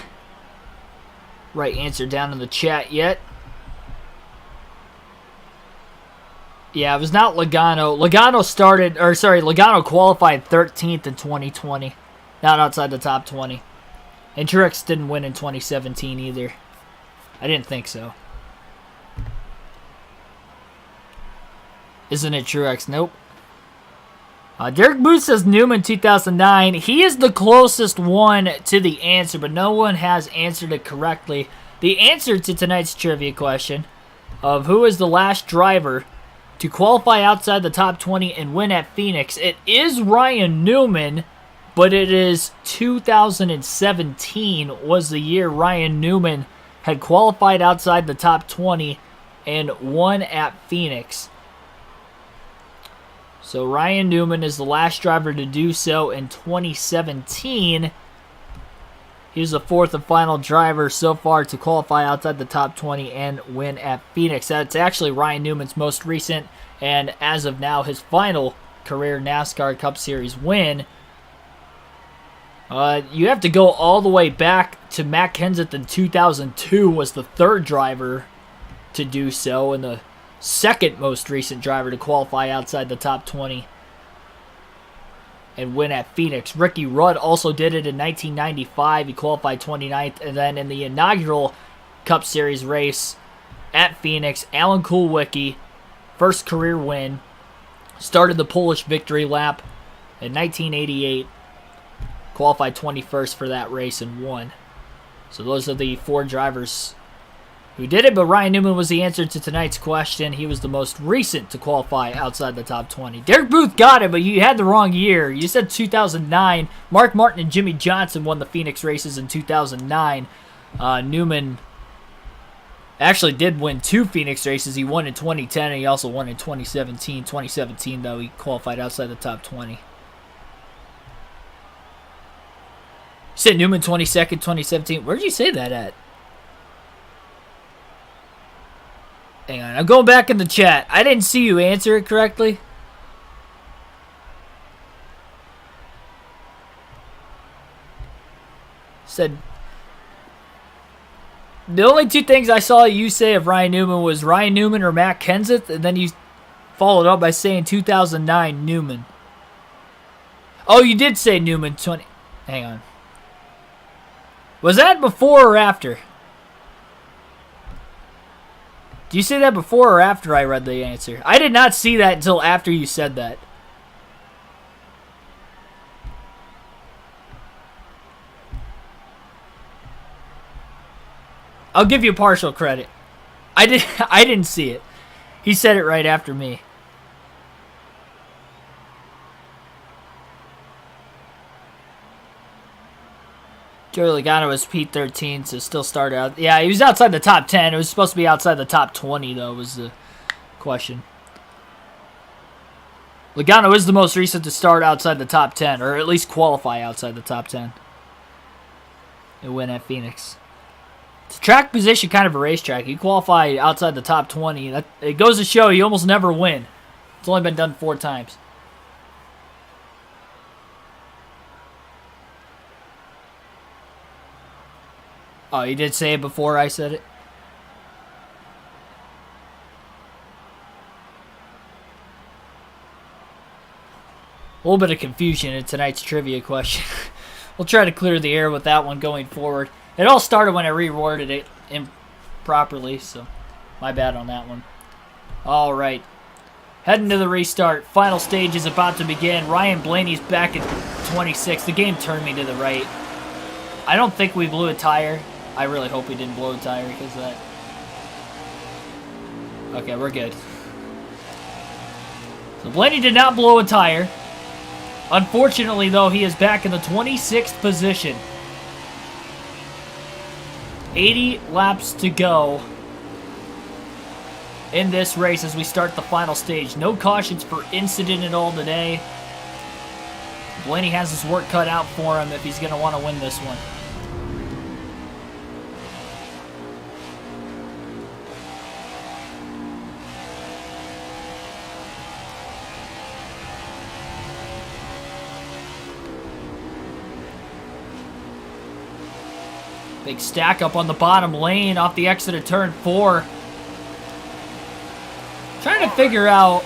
right answer down in the chat yet. Yeah, it was not Logano. Logano qualified 13th in 2020. Not outside the top 20. And Truex didn't win in 2017 either. I didn't think so. Isn't it Truex? Nope. Derek Booth says Newman 2009. He is the closest one to the answer, but no one has answered it correctly. The answer to tonight's trivia question of who is the last driver to qualify outside the top 20 and win at Phoenix, it is Ryan Newman, but it is 2017 was the year Ryan Newman had qualified outside the top 20 and won at Phoenix. So Ryan Newman is the last driver to do so in 2017. He's the fourth and final driver so far to qualify outside the top 20 and win at Phoenix. That's actually Ryan Newman's most recent and, as of now, his final career NASCAR Cup Series win. You have to go all the way back to Matt Kenseth in 2002 was the third driver to do so, and the second most recent driver to qualify outside the top 20 and win at Phoenix. Ricky Rudd also did it in 1995. He qualified 29th. And then in the inaugural Cup Series race at Phoenix, Alan Kulwicki, first career win, started the Polish victory lap in 1988, qualified 21st for that race and won. So those are the four drivers who did it, but Ryan Newman was the answer to tonight's question. He was the most recent to qualify outside the top 20. Derek Booth got it, but you had the wrong year. You said 2009. Mark Martin and Jimmy Johnson won the Phoenix races in 2009. Newman actually did win two Phoenix races. He won in 2010, and he also won in 2017. 2017, though, he qualified outside the top 20. You said Newman 22nd, 2017. Where did you say that at? Hang on, I'm going back in the chat. I didn't see you answer it correctly. Said the only two things I saw you say of Ryan Newman was Ryan Newman or Matt Kenseth, and then you followed up by saying 2009 Newman. Oh, you did say Newman 20. Hang on. Was that before or after? Do you say that before or after I read the answer? I did not see that until after you said that. I'll give you partial credit. I didn't see it. He said it right after me. Joey Logano was P13, so still started out. Yeah, he was outside the top 10. It was supposed to be outside the top 20, though, was the question. Logano is the most recent to start outside the top 10, or at least qualify outside the top 10. And win at Phoenix. It's a track position, kind of a racetrack. You qualify outside the top 20. It goes to show you almost never win. It's only been done 4 times. Oh, you did say it before I said it? A little bit of confusion in tonight's trivia question. We'll try to clear the air with that one going forward. It all started when I reworded it improperly, so my bad on that one. All right. Heading to the restart. Final stage is about to begin. Ryan Blaney's back at 26. The game turned me to the right. I don't think we blew a tire. I really hope we didn't blow a tire because of that. Okay, we're good. So Blaney did not blow a tire. Unfortunately, though, he is back in the 26th position. 80 laps to go in this race as we start the final stage. No cautions per incident at all today. Blaney has his work cut out for him if he's going to want to win this one. Big stack up on the bottom lane off the exit of turn 4. Trying to figure out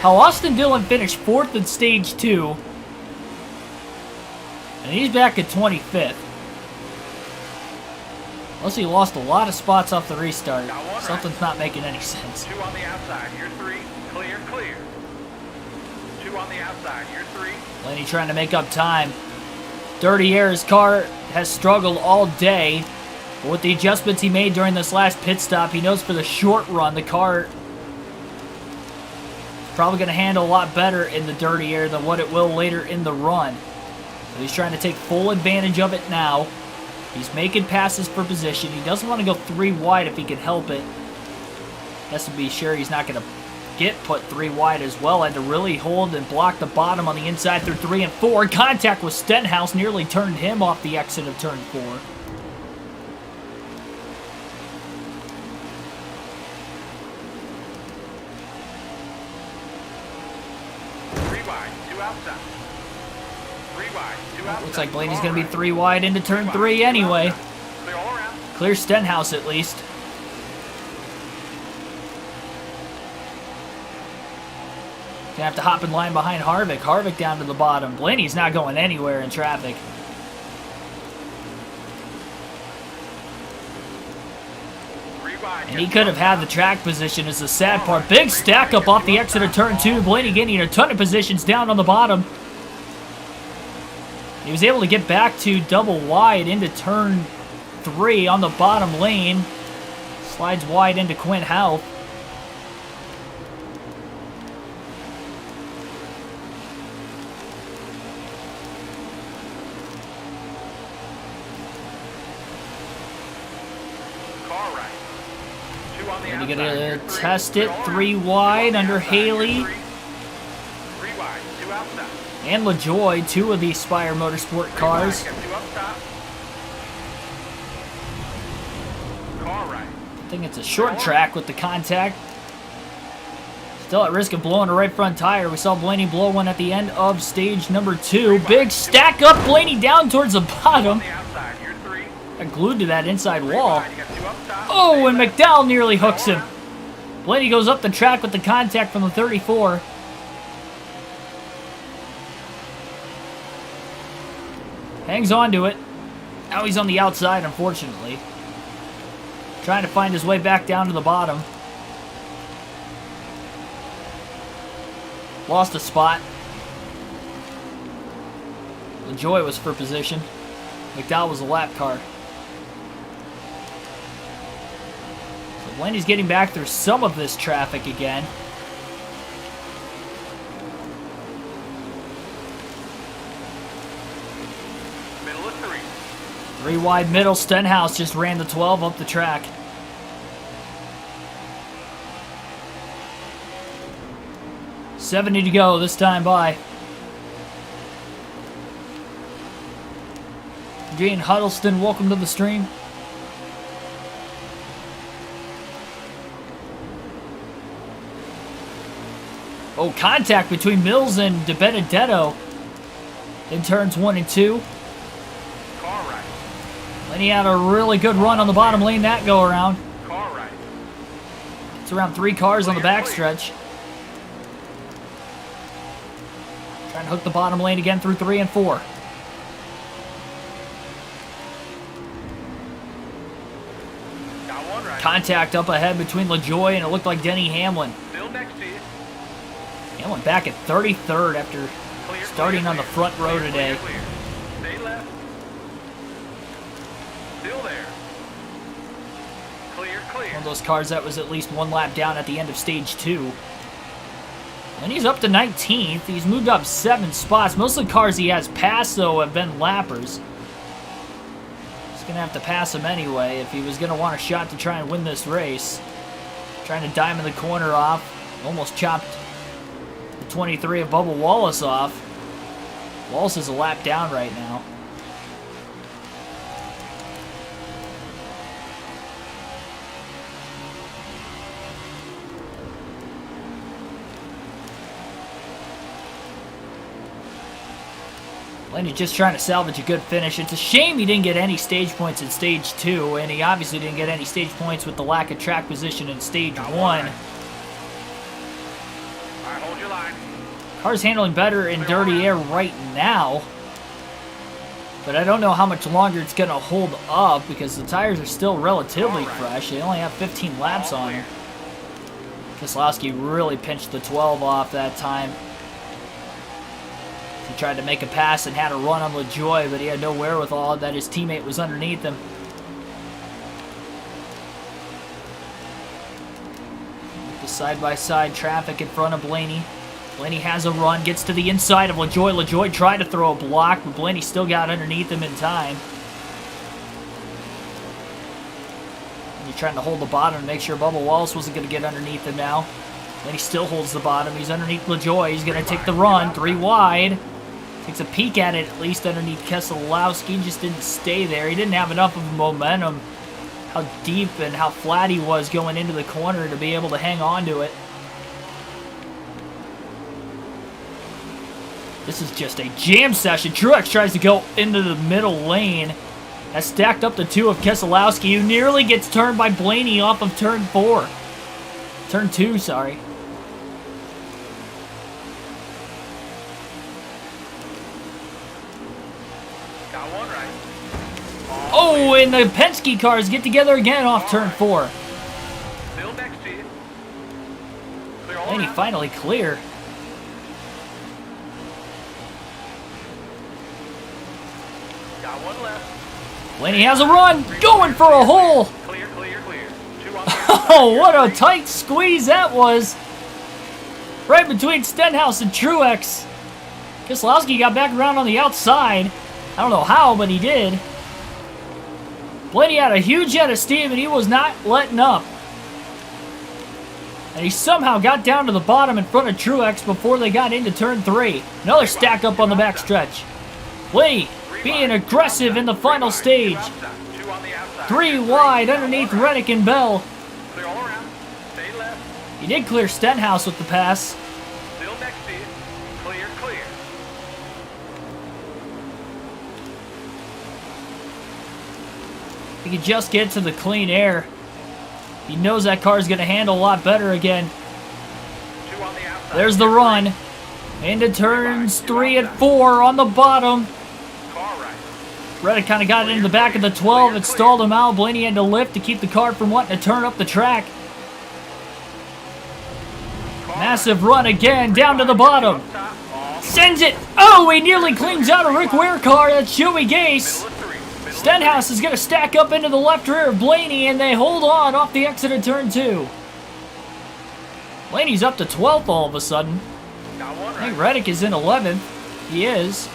how Austin Dillon finished 4th in stage 2. And he's back at 25th. Unless he lost a lot of spots off the restart. Something's not making any sense. 2 on the outside, you're 3. Clear, clear. 2 on the outside, you're 3. Blaney trying to make up time. Dirty Air, his car has struggled all day. But with the adjustments he made during this last pit stop, he knows for the short run the car is probably going to handle a lot better in the Dirty Air than what it will later in the run. So he's trying to take full advantage of it now. He's making passes for position. He doesn't want to go 3 wide if he can help it. Has to be sure he's not going to get put 3 wide as well. Had to really hold and block the bottom on the inside through 3 and 4. Contact with Stenhouse nearly turned him off the exit of turn 4. Looks like Blaney's going to be 3 wide into turn 3 anyway. Clear Stenhouse at least. Gonna have to hop in line behind Harvick. Harvick down to the bottom. Blaney's not going anywhere in traffic. And he could have had the track position is the sad part. Big stack up off the exit of turn 2. Blaney getting a ton of positions down on the bottom. He was able to get back to double wide into turn 3 on the bottom lane. Slides wide into Quinn Houff. You're going to test it 3 wide under Haley. And LaJoy, 2 of these Spire Motorsport cars. I think it's a short track with the contact. Still at risk of blowing a right front tire. We saw Blaney blow one at the end of stage number 2. Big stack up, Blaney down towards the bottom. Got glued to that inside wall. Oh, and McDowell nearly hooks him. Blaney goes up the track with the contact from the 34. Hangs on to it. Now he's on the outside, unfortunately. Trying to find his way back down to the bottom. Lost a spot. LaJoy was for position. McDowell was a lap car. So Blaney's getting back through some of this traffic again. Middle of 3. 3 wide middle. Stenhouse just ran the 12 up the track. $70 to go this time by. Gene Huddleston, welcome to the stream. Oh, contact between Mills and DiBenedetto in turns 1 and 2. Car right. Then he had a really good run on the bottom lane that go around. Car right. It's around 3 cars on the backstretch. Trying to hook the bottom lane again through 3 and 4. Got one right. Contact up ahead between LaJoy and it looked like Denny Hamlin. Still next to you. Hamlin back at 33rd after Clear, starting clear, on the clear. front row Clear, today. clear, clear. Stay left. Still there. Clear, clear. One of those cars that was at least 1 lap down at the end of stage 2. And he's up to 19th. He's moved up 7 spots. Most of the cars he has passed, though, have been lappers. He's going to have to pass him anyway if he was going to want a shot to try and win this race. Trying to diamond the corner off. Almost chopped the 23 of Bubba Wallace off. Wallace is a lap down right now. Blaney's just trying to salvage a good finish. It's a shame he didn't get any stage points in Stage 2, and he obviously didn't get any stage points with the lack of track position in Stage 1. All right, hold your line. Car's handling better in dirty air right now, but I don't know how much longer it's going to hold up because the tires are still relatively fresh. They only have 15 laps on them. Keselowski really pinched the 12 off that time. He tried to make a pass and had a run on LaJoie, but he had no wherewithal that his teammate was underneath him. The side-by-side traffic in front of Blaney. Blaney has a run, gets to the inside of LaJoie. LaJoie tried to throw a block, but Blaney still got underneath him in time. And he's trying to hold the bottom and make sure Bubba Wallace wasn't going to get underneath him now. Blaney still holds the bottom. He's underneath LaJoie. He's going to take the run, 3 wide. Takes a peek at it, at least underneath Keselowski. Just didn't stay there. He didn't have enough of momentum. How deep and how flat he was going into the corner to be able to hang on to it. This is just a jam session. Truex tries to go into the middle lane. Has stacked up the 2 of Keselowski, who nearly gets turned by Blaney off of turn 4. Turn 2, sorry. Oh, and the Penske cars get together again off turn 4. Still next to you. Clear all And he around. finally clear. Got one left. Blaney has a run, going for a hole. Clear, clear, clear. 2 on the Oh, what a tight squeeze that was. Right between Stenhouse and Truex. Keselowski got back around on the outside. I don't know how, but he did. Blaney had a huge head of steam, and he was not letting up. And he somehow got down to the bottom in front of Truex before they got into turn 3. Another stack up on the backstretch. Blaney being aggressive in the final stage. 2 on the outside. 3 wide underneath Reddick and Bell. Clear all around. Stay left. He did clear Stenhouse with the pass. Still next to you. Clear, clear. He could just get to the clean air. He knows that car's going to handle a lot better again. 2 on the outside. There's the run. Into turns 3 and 4 on the bottom. Car right. Reddick kind of got it into the back of the 12. It stalled him out. Blaney had to lift to keep the car from wanting to turn up the track. Massive run again down to the bottom. Sends it. Oh, he nearly cleans out a Rick Ware car. That's Joey Gase. Stenhouse is going to stack up into the left rear of Blaney, and they hold on off the exit of turn 2. Blaney's up to 12th all of a sudden. Got one I right. think Reddick is in 11th. He is.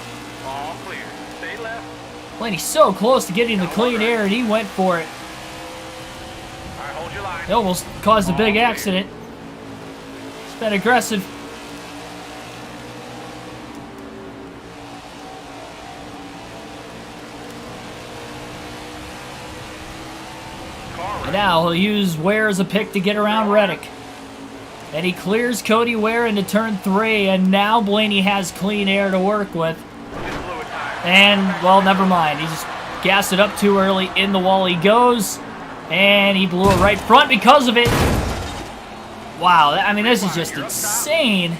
All clear. Stay left. Blaney's so close to getting the clean air, and he went for it. All right, hold your line. He almost caused a big accident. He's been aggressive. Car And right. now he'll use Ware as a pick to get around Reddick. And he clears Cody Ware into turn 3, and now Blaney has clean air to work with. Just blew a tire. And, well, never mind. He just gassed it up too early. In the wall he goes. And he blew it right front because of it. Wow, I mean, this is just insane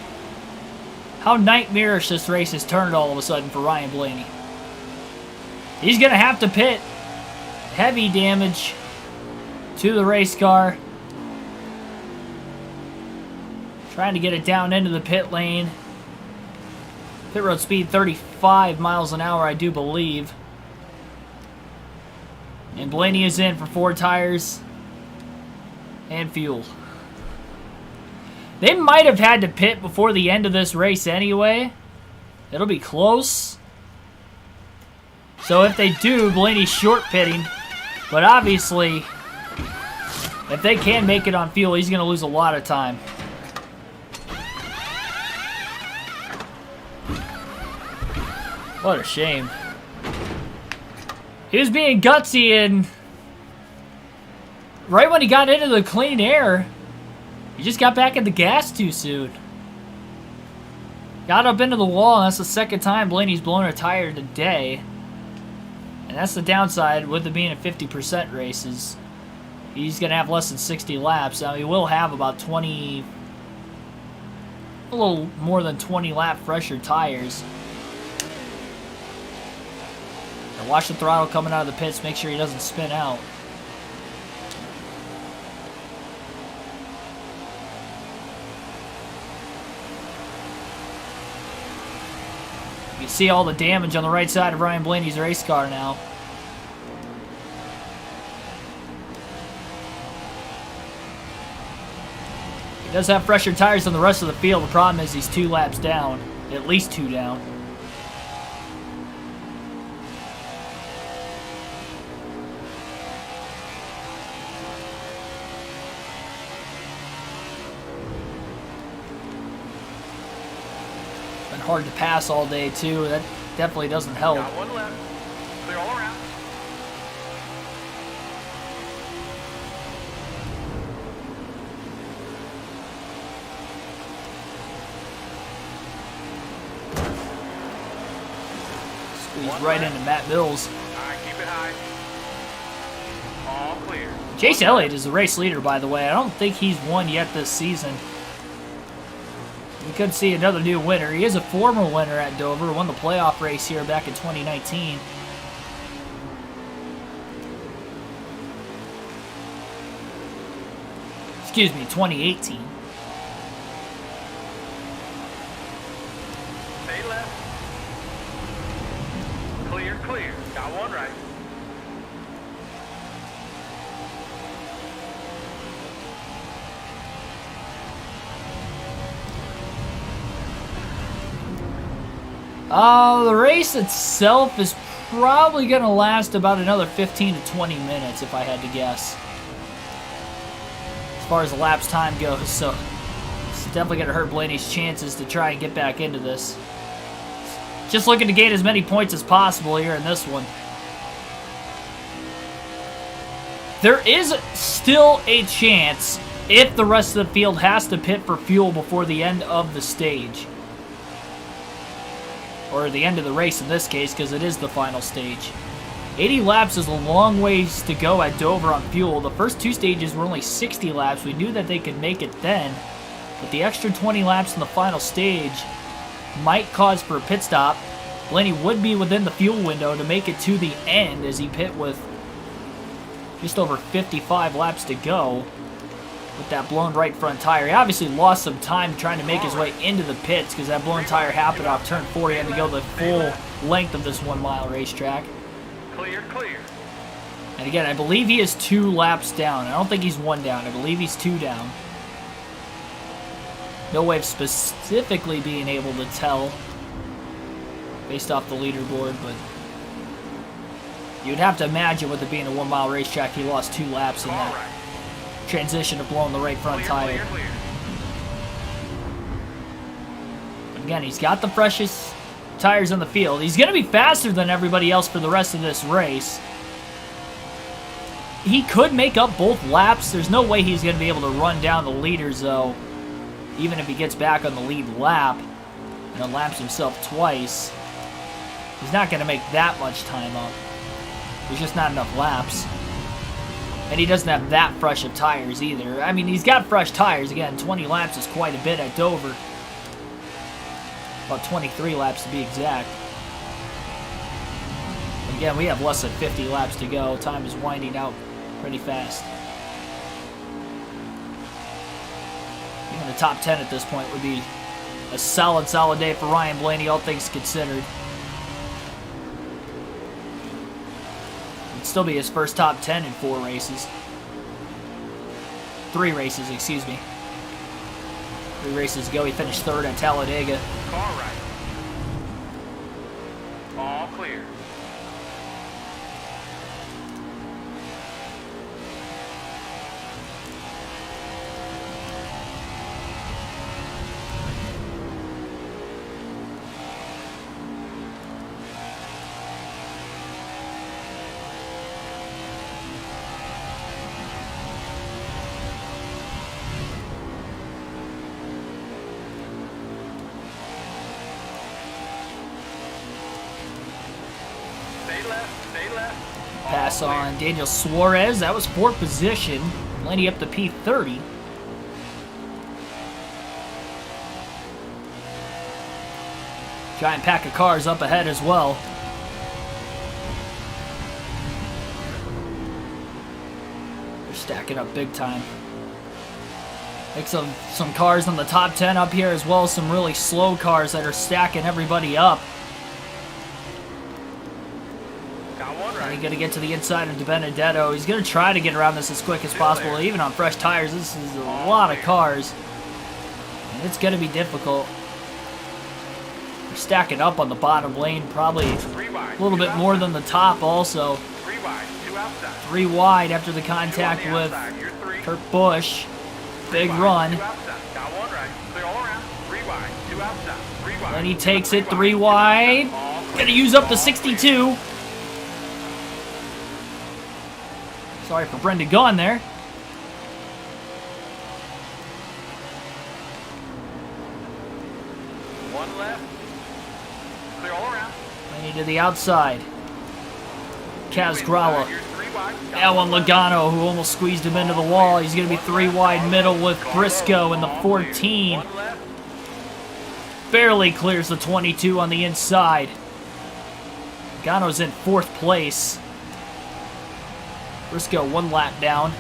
how nightmarish this race has turned all of a sudden for Ryan Blaney. He's going to have to pit. Heavy damage to the race car. Trying to get it down into the pit lane. Pit road speed 35 miles an hour, I do believe. And Blaney is in for 4 tires and fuel. They might have had to pit before the end of this race anyway. It'll be close. So if they do, Blaney's short pitting. But obviously, if they can make it on fuel, he's going to lose a lot of time. What a shame. He was being gutsy, and right when he got into the clean air, he just got back in the gas too soon. Got up into the wall, and that's the second time Blaney's blown a tire today. And that's the downside with it being a 50% race, is he's going to have less than 60 laps. Now, he will have about 20, a little more than 20 lap fresher tires. And watch the throttle coming out of the pits, make sure he doesn't spin out. You can see all the damage on the right side of Ryan Blaney's race car now. He does have fresher tires than the rest of the field. The problem is he's 2 laps down. At least 2 down. Hard to pass all day too. That definitely doesn't help. Got one left. Clear all around. Squeeze right into Matt Mills. All right, keep it high. All clear. Chase Elliott is the race leader, by the way. I don't think he's won yet this season. We could see another new winner. He is a former winner at Dover. Won the playoff race here back in 2019. Excuse me, 2018. Stay left. Clear, clear. Got one right. The race itself is probably going to last about another 15 to 20 minutes, if I had to guess. As far as the lapse time goes, so it's definitely going to hurt Blaney's chances to try and get back into this. Just looking to gain as many points as possible here in this one. There is still a chance if the rest of the field has to pit for fuel before the end of the stage. Or the end of the race in this case, because it is the final stage. 80 laps is a long ways to go at Dover on fuel. The first 2 stages were only 60 laps. We knew that they could make it then. But the extra 20 laps in the final stage might cause for a pit stop. Blaney would be within the fuel window to make it to the end as he pit with just over 55 laps to go. With that blown right front tire. He obviously lost some time trying to make his way into the pits because that blown tire happened off turn 4. He had to go the full length of this 1 mile racetrack. Clear, clear. And again, I believe he is 2 laps down. I don't think he's 1 down. I believe he's 2 down. No way of specifically being able to tell based off the leaderboard, but you'd have to imagine with it being a 1 mile racetrack, he lost 2 laps in that transition of blowing the right front tire. Clear, clear. Again, he's got the freshest tires on the field. He's going to be faster than everybody else for the rest of this race. He could make up both laps. There's no way he's going to be able to run down the leaders, though, even if he gets back on the lead lap and laps himself twice. He's not going to make that much time up. There's just not enough laps. And he doesn't have that fresh of tires either. I mean, he's got fresh tires. Again, 20 laps is quite a bit at Dover. About 23 laps to be exact. Again, we have less than 50 laps to go. Time is winding out pretty fast. Even the top 10 at this point would be a solid day for Ryan Blaney, all things considered. It'd still be his first top 10 in 4 races. 3 races, excuse me. 3 races ago, he finished 3rd at Talladega. Car right. All clear. Stay left, stay left. All Pass clear. on Daniel Suarez. That was 4th position. Blaney up to P30. Giant pack of cars up ahead as well. They're stacking up big time. Like some cars on the top 10 up here, as well as some really slow cars that are stacking everybody up. Got one And right. he's going to get to the inside of De Benedetto. He's going to try to get around this as quick as possible, even on fresh tires. This is a lot of cars. And it's going to be difficult. They're stacking up on the bottom lane, probably 3 wide. a little 2 bit more outside. than the top also. 3 wide, 2 outside. 3 wide after the 2 on contact the with outside. You're 3. Kurt Busch. 3 Big wide, run. 2 outside. Got one right. Clear all around. 3 wide, 2 outside. 3 wide. Then he takes it 3 3 wide. All clear. Gonna use up the All 62. Sorry for Brendan Gaughan there. clear. 1 left. Clear all around. Blaney to the outside. Kaz Two Gralla. inside. You're 3 wide. Got Alan one left. Logano, who almost squeezed him into the wall. He's going to be 3 wide middle with Briscoe in the All clear. 14. 1 left. Barely clears the 22 on the inside. Logano's in 4th place. Briscoe 1 lap down.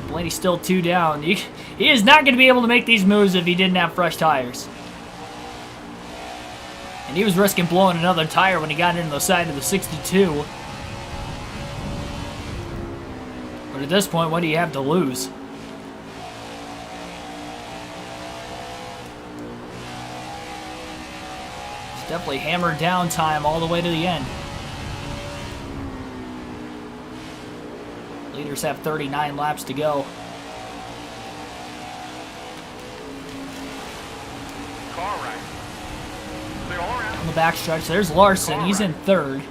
Blaney's still 2 down. He is not going to be able to make these moves if he didn't have fresh tires. And he was risking blowing another tire when he got into the side of the 62. But at this point, what do you have to lose? It's definitely hammered down time all the way to the end. Leaders have 39 laps to go. Car right. Clear all around. On the backstretch, there's Larson. He's in 3rd.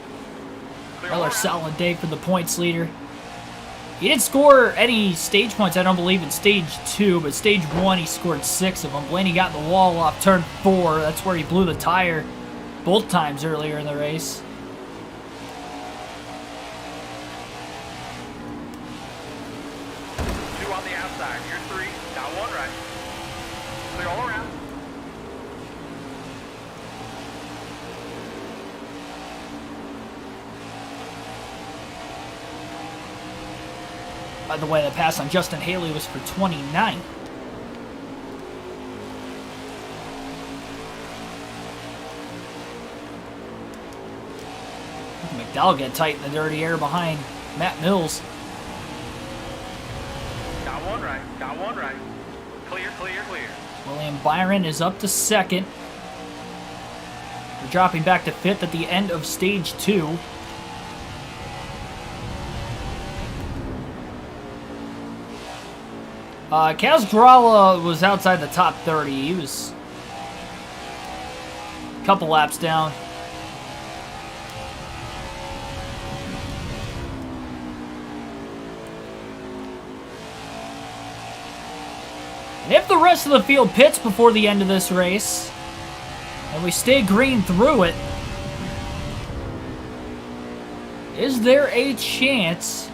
Clear all Another around. solid day for the points leader. He didn't score any stage points, I don't believe, in stage 2, but stage 1 he scored 6 of them. Blaney got in the wall off turn 4. That's where he blew the tire both times earlier in the race. Two on the outside. You're 3. Got 1 right. Clear all around. By the way, the pass on Justin Haley was for 29. McDowell get tight in the dirty air behind Matt Mills. Got 1 right. Got 1 right. Clear, clear, clear. William Byron is up to 2nd. They're dropping back to 5th at the end of stage 2. Kaz Gralla was outside the top 30. He was a couple laps down. And if the rest of the field pits before the end of this race, and we stay green through it, is there a chance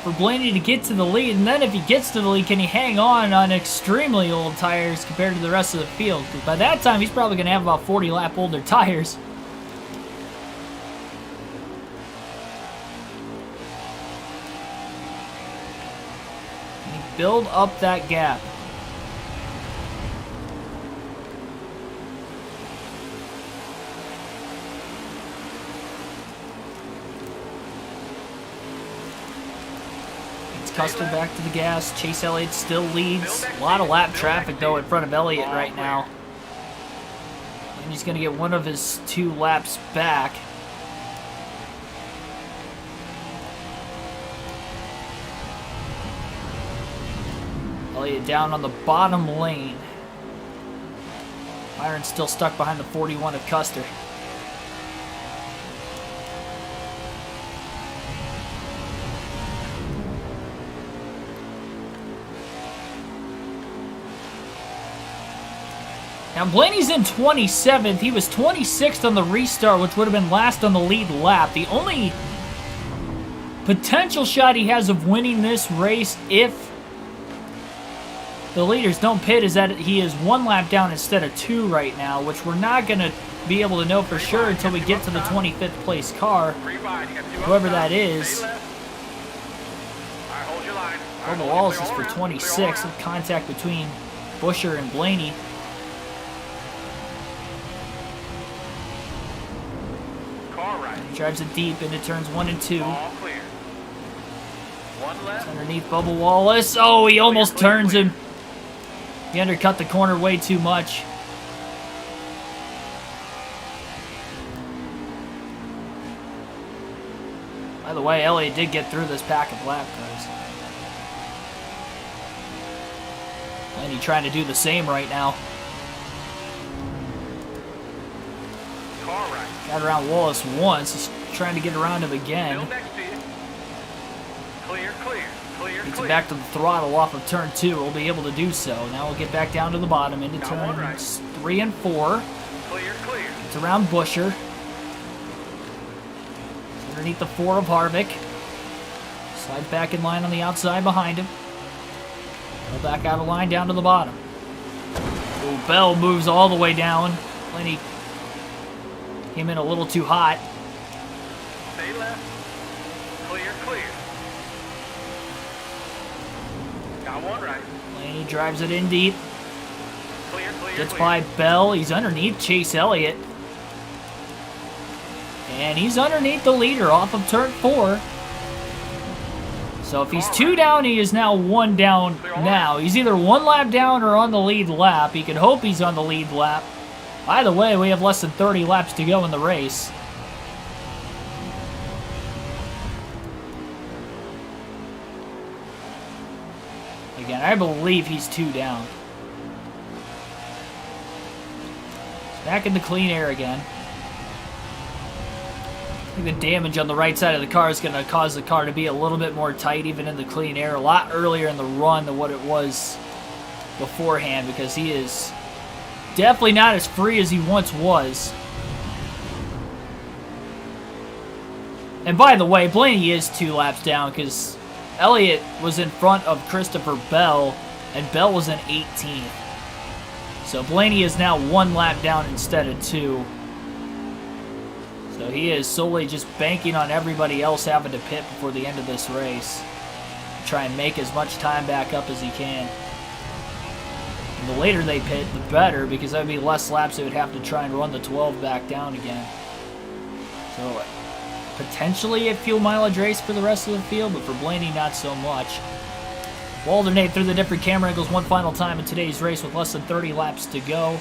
for Blaney to get to the lead? And then if he gets to the lead, can he hang on extremely old tires compared to the rest of the field? Because by that time, he's probably going to have about 40 lap older tires. Can he build up that gap? Custer back to the gas. Chase Elliott still leads. A lot of lap traffic, though, in front of Elliott right now. And he's going to get one of his 2 laps back. Elliott down on the bottom lane. Byron's still stuck behind the 41 of Custer. Now Blaney's in 27th. He was 26th on the restart, which would have been last on the lead lap. The only potential shot he has of winning this race, if the leaders don't pit, is that he is 1 lap down instead of 2 right now, which we're not going to be able to know for sure until we get to the 25th place car, whoever that is. Bubba Wallace is for 26, with contact between Busher and Blaney. He drives it deep into turns 1 and 2. It's underneath Bubba Wallace. Oh, he almost turns him. He undercut the corner way too much. By the way, Elliott did get through this pack of lap cars. And he's trying to do the same right now. Got around Wallace once. He's trying to get around him again. Gets it back to the throttle off of turn 2. We'll be able to do so. Now we'll get back down to the bottom into turns 3 and 4. It's around Busher. Underneath the 4 of Harvick. Slides back in line on the outside behind him. Go back out of line down to the bottom. Oh, Bell moves all the way down. Blaney came in a little too hot. Stay left. Clear, clear. Got 1 right. Blaney drives it in deep. Clear, clear, Gets clear. by Bell. He's underneath Chase Elliott. And he's underneath the leader off of turn 4. So if he's 2 down, he is now 1 down now. He's either 1 lap down or on the lead lap. He can hope he's on the lead lap. By the way, we have less than 30 laps to go in the race. Again, I believe he's 2 down. Back in the clean air again. I think the damage on the right side of the car is going to cause the car to be a little bit more tight, even in the clean air, a lot earlier in the run than what it was beforehand, because he is definitely not as free as he once was. And by the way, Blaney is 2 laps down, because Elliott was in front of Christopher Bell, and Bell was in 18th. So Blaney is now 1 lap down instead of 2. So he is solely just banking on everybody else having to pit before the end of this race. Try and make as much time back up as he can. And the later they pit, the better, because that would be less laps they would have to try and run the 12 back down again. So potentially a fuel mileage race for the rest of the field, but for Blaney, not so much. We'll alternate through the different camera angles one final time in today's race with less than 30 laps to go.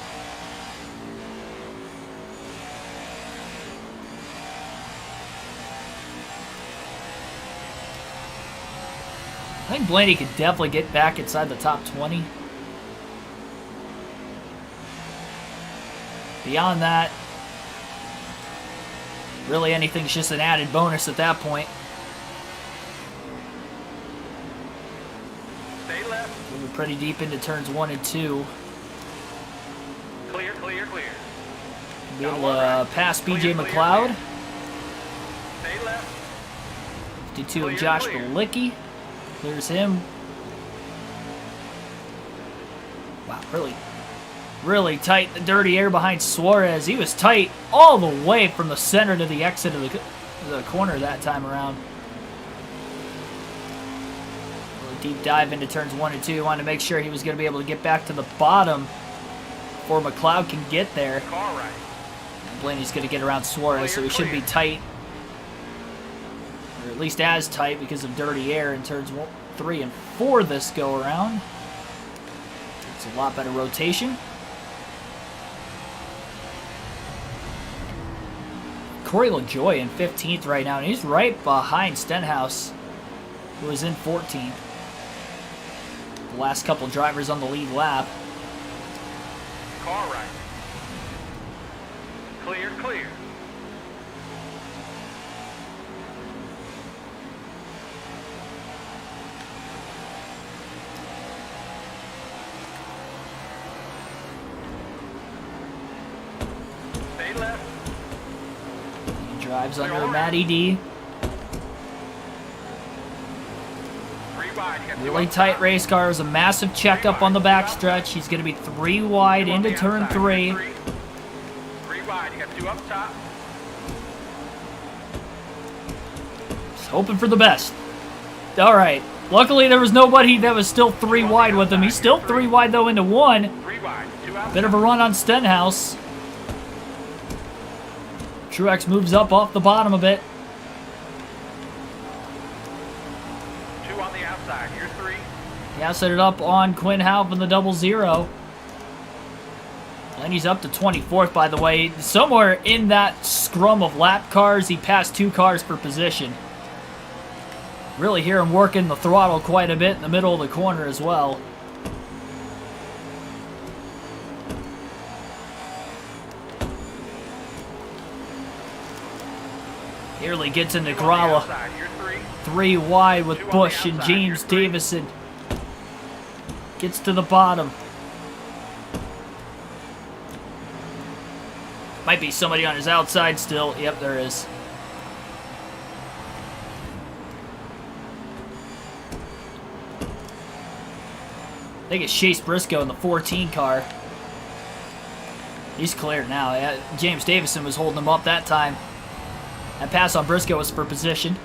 I think Blaney could definitely get back inside the top 20. Beyond that, really anything's just an added bonus at that point. Stay left. Moving pretty deep into turns 1 and 2. Clear, clear, clear. Be able to pass BJ McLeod. Stay left. 52 of Josh Bilicki. Clears him. Wow, really tight. The dirty air behind Suarez. He was tight all the way from the center to the exit of the corner that time around. A deep dive into turns 1 and 2. Wanted to make sure he was going to be able to get back to the bottom before McLeod can get there. Car right. Blaney's going to get around Suarez, so he should be tight. Or at least as tight because of dirty air in turns 3 and 4 this go around. It's a lot better rotation. Corey LaJoy in 15th right now, and he's right behind Stenhouse, who is in 14th. The last couple drivers on the lead lap. Car right. Clear, clear. Stay left. He drives under Matty D. Really tight race car. It was a massive checkup on the backstretch. He's going to be 3 wide into turn 3. 3 wide. You got 2 up top. Just hoping for the best. All right. Luckily, there was nobody that was still 3 wide with him. He's still 3 wide, though, into 1. 3 wide. 2 out. Bit of a run on Stenhouse. Truex moves up off the bottom a bit. 2 on the outside. You're 3. Yeah, set it up on Quinn Houff in the 0-0. And he's up to 24th, by the way. Somewhere in that scrum of lap cars, he passed 2 cars per position. Really hear him working the throttle quite a bit in the middle of the corner as well. Nearly gets into Gralla. 3 wide with Busch and James Davison. Gets to the bottom. Might be somebody on his outside still. Yep, there is. I think it's Chase Briscoe in the 14 car. He's cleared now. Yeah, James Davison was holding him up that time. That pass on Briscoe was for position.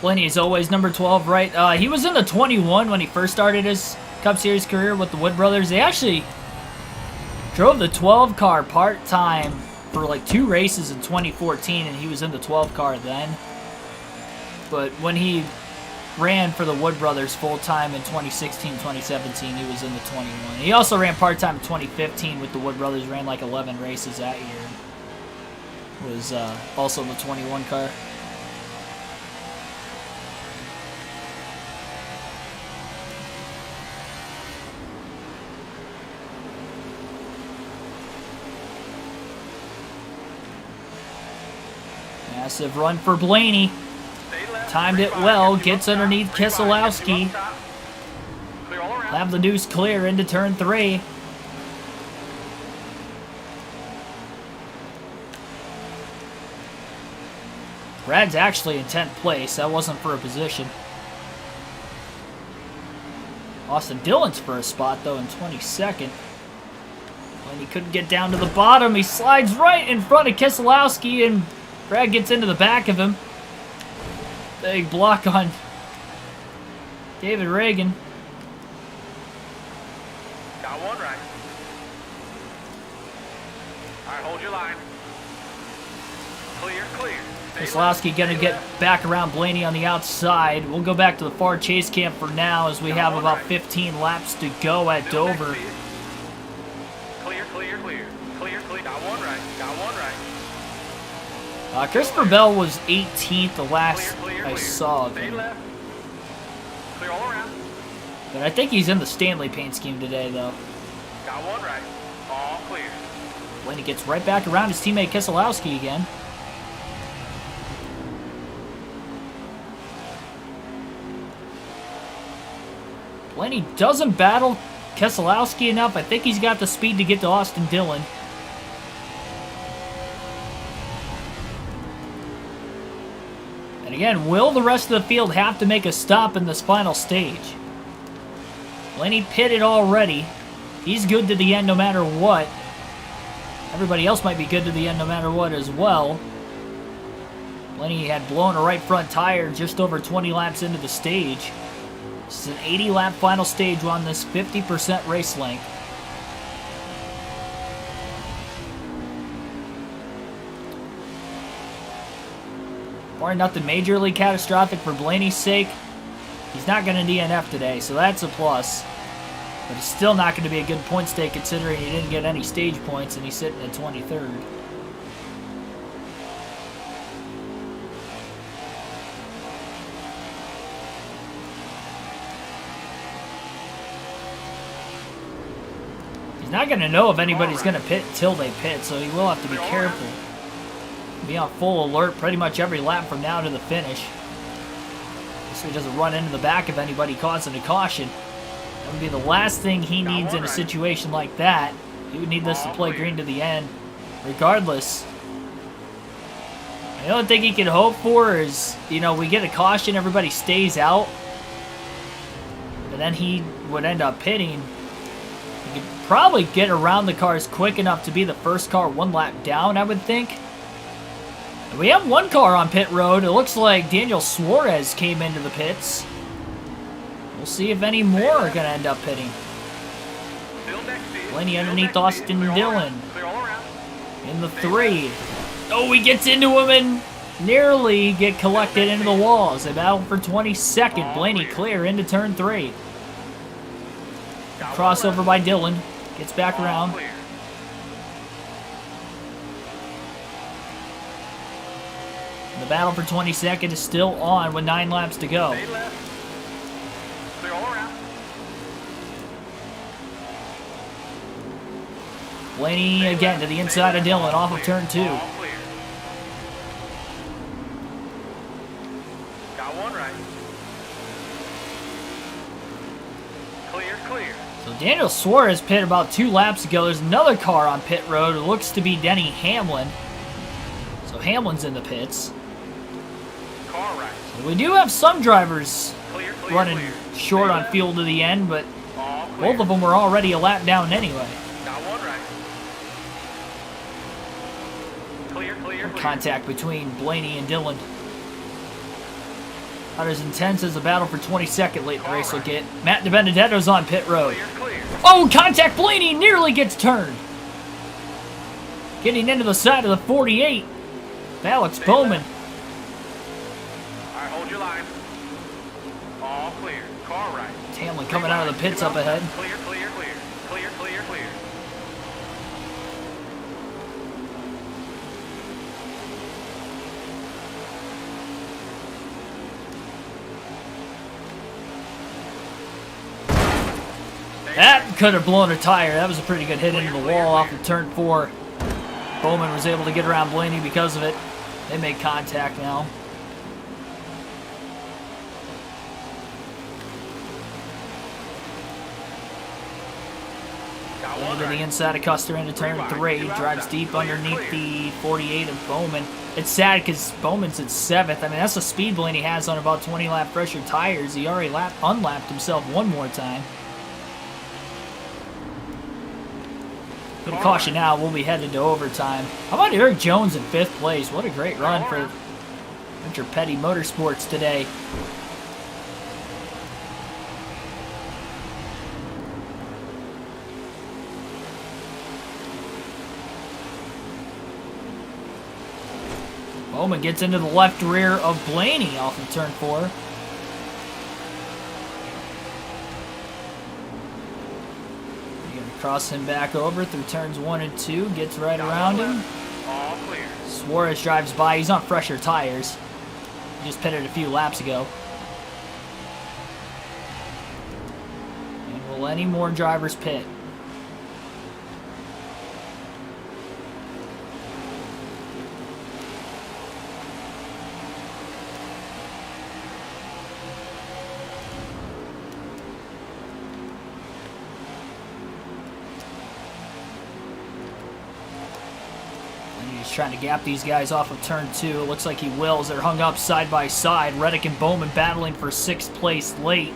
Blaney is always number 12, right? He was in the 21 when he first started his Cup Series career with the Wood Brothers. They actually drove the 12 car part-time for like 2 races in 2014, and he was in the 12 car then. But when he ran for the Wood Brothers full-time in 2016, 2017, he was in the 21. He also ran part-time in 2015 with the Wood Brothers, ran like 11 races that year. Was also in the 21 car. Massive run for Blaney. Timed it well, gets underneath Keselowski. Have the deuce clear into turn 3. Brad's actually in 10th place. That wasn't for a position. Austin Dillon's for a spot, though, in 22nd. When he couldn't get down to the bottom, he slides right in front of Keselowski, and Brad gets into the back of him. Big block on David Reagan. Got one right. All right, hold your line. Clear, clear. Keselowski going to get back around Blaney on the outside. We'll go back to the far chase cam for now as we have about 15 laps to go at Dover. Clear, clear, clear. Clear, clear. Got one right. Got one right. Christopher Bell was 18th the last Clear, I clear. saw of Stay him. left. Clear all around. But I think he's in the Stanley paint scheme today, though. Got one right. All clear. Blaney gets right back around his teammate Keselowski again. Blaney doesn't battle Keselowski enough. I think he's got the speed to get to Austin Dillon. And again, will the rest of the field have to make a stop in this final stage? Blaney pitted already. He's good to the end no matter what. Everybody else might be good to the end no matter what as well. Blaney had blown a right front tire just over 20 laps into the stage. This is an 80-lap final stage on this 50% race length. Or nothing majorly catastrophic for Blaney's sake. He's not going to DNF today, so that's a plus. But it's still not going to be a good point stay considering he didn't get any stage points and he's sitting at 23rd. He's not going to know if anybody's going to pit until they pit, so he will have to be careful. Be on full alert pretty much every lap from now to the finish. So he doesn't run into the back of anybody causing a caution. That would be the last thing he needs in a situation like that. He would need this to play green to the end, regardless. The only thing he can hope for is, you know, we get a caution, everybody stays out. But then he would end up pitting. He could probably get around the cars quick enough to be the first car one lap down, I would think. We have one car on pit road. It looks like Daniel Suarez came into the pits. We'll see if any more are going to end up pitting. Blaney underneath Austin Dillon. In the 3. Oh, he gets into him and nearly get collected into the walls. They battle for 22nd. Blaney clear into turn 3. Crossover by Dillon. Gets back around. The battle for 22nd is still on with 9 laps to go. Blaney again to the inside of Dillon off of turn 2. Got one right. Clear. So Daniel Suarez pit about 2 laps ago. There's another car on pit road. It looks to be Denny Hamlin. So Hamlin's in the pits. Car right. So we do have some drivers Clear, running clear. short Stay on left. fuel to the end, but All clear. both of them were already a lap down anyway. Got one right. Clear. Contact between Blaney and Dillon. Not as intense as the battle for 22nd late in the race will get. Matt DiBenedetto's on pit road. Clear. Oh, contact! Blaney nearly gets turned. Getting into the side of the 48. Alex Bowman. All right, hold your line. All clear. Car right. Hamlin coming out of the pits up ahead. Clear. That could have blown a tire. That was a pretty good hit into the wall off of turn 4. Bowman was able to get around Blaney because of it. They make contact now. Got Into one the right. inside of Custer into turn 3. Drives deep underneath the 48 of Bowman. It's sad because Bowman's at 7th. I mean, that's the speed Blaney has on about 20 lap pressure tires. He already unlapped himself one more time. Get a caution now. We'll be headed to overtime. How about Eric Jones in 5th place? What a great run for Richard Petty Motorsports today. Bowman gets into the left rear of Blaney off of turn 4. Cross him back over through turns 1 and 2. Gets right around him. All clear. Suarez drives by. He's on fresher tires. He just pitted a few laps ago. And will any more drivers pit? He's trying to gap these guys off of turn 2. It looks like he will as they're hung up side by side. Reddick and Bowman battling for 6th place late.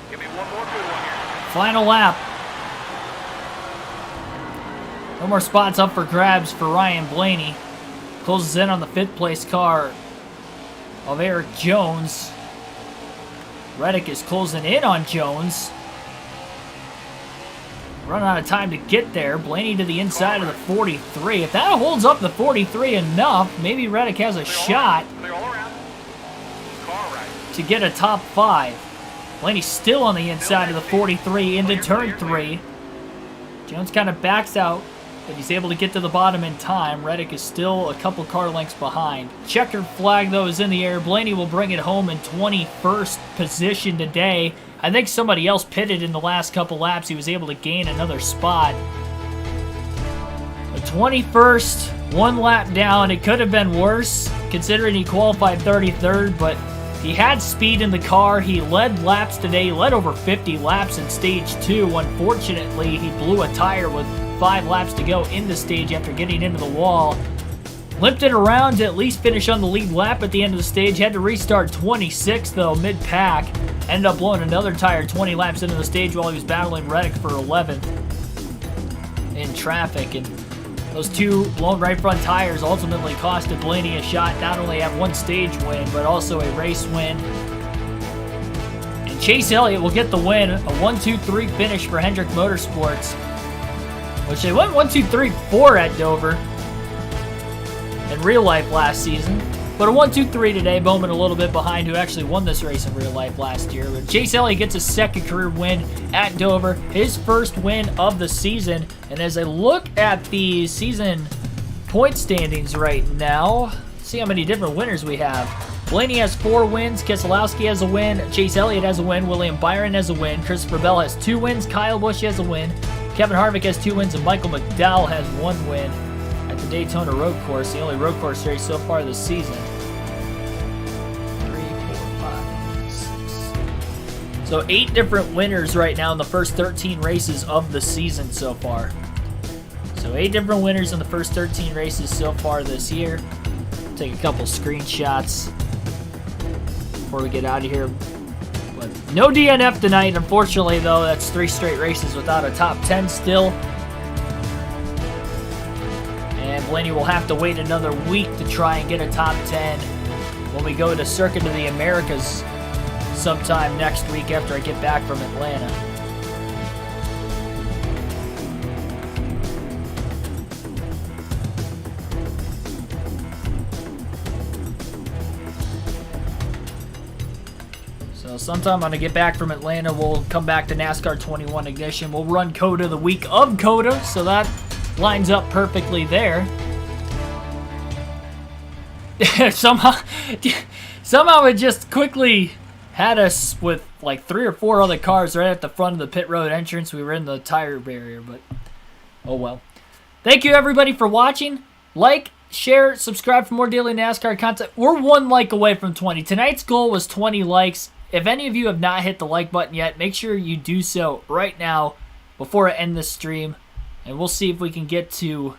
Give me one more good one here. Final lap. No more spots up for grabs for Ryan Blaney. Closes in on the 5th place car of Eric Jones. Reddick is closing in on Jones. Running out of time to get there. Blaney to the inside of the 43. If that holds up the 43 enough, maybe Reddick has a shot to get a top 5. Blaney's still on the inside of the 43 into turn 3. Jones kind of backs out, but he's able to get to the bottom in time. Reddick is still a couple car lengths behind. Checkered flag, though, is in the air. Blaney will bring it home in 21st position today. I think somebody else pitted in the last couple laps. He was able to gain another spot. The 21st, 1 lap down. It could have been worse, considering he qualified 33rd, but he had speed in the car. He led laps today. He led over 50 laps in Stage 2. Unfortunately, he blew a tire with 5 laps to go in the stage after getting into the wall. Limped it around to at least finish on the lead lap at the end of the stage. Had to restart 26th, though, mid-pack. Ended up blowing another tire 20 laps into the stage while he was battling Reddick for 11th in traffic. And those 2 blown right front tires ultimately costed Blaney a shot not only at 1 stage win, but also a race win. And Chase Elliott will get the win, a 1-2-3 finish for Hendrick Motorsports, which they went 1-2-3-4 at Dover in real life last season. But a 1-2-3 today. Bowman a little bit behind, who actually won this race in real life last year. But Chase Elliott gets his 2nd career win at Dover, his 1st win of the season. And as I look at the season point standings right now, see how many different winners we have. Blaney has 4 wins, Keselowski has a win, Chase Elliott has a win, William Byron has a win, Christopher Bell has 2 wins, Kyle Busch has a win, Kevin Harvick has 2 wins, and Michael McDowell has 1 win at the Daytona Road Course, the only road course race so far this season. 3, 4, 5, 6. So 8 different winners right now in the first 13 races of the season so far. So 8 different winners in the first 13 races so far this year. Take a couple screenshots before we get out of here. But no DNF tonight, unfortunately, though. That's 3 straight races without a top 10 still. And Blaney will have to wait another week to try and get a top 10 when we go to Circuit of the Americas sometime next week after I get back from Atlanta. So sometime I'm going to get back from Atlanta. We'll come back to NASCAR 21 Ignition. We'll run COTA the week of COTA, so that lines up perfectly there. somehow it just quickly had us with like 3 or 4 other cars right at the front of the pit road entrance. We were in the tire barrier, but oh well. Thank you everybody for watching. Like, share, subscribe for more daily NASCAR content. We're 1 like away from 20. Tonight's goal was 20 likes. If any of you have not hit the like button yet, make sure you do so right now before I end this stream. And we'll see if we can get to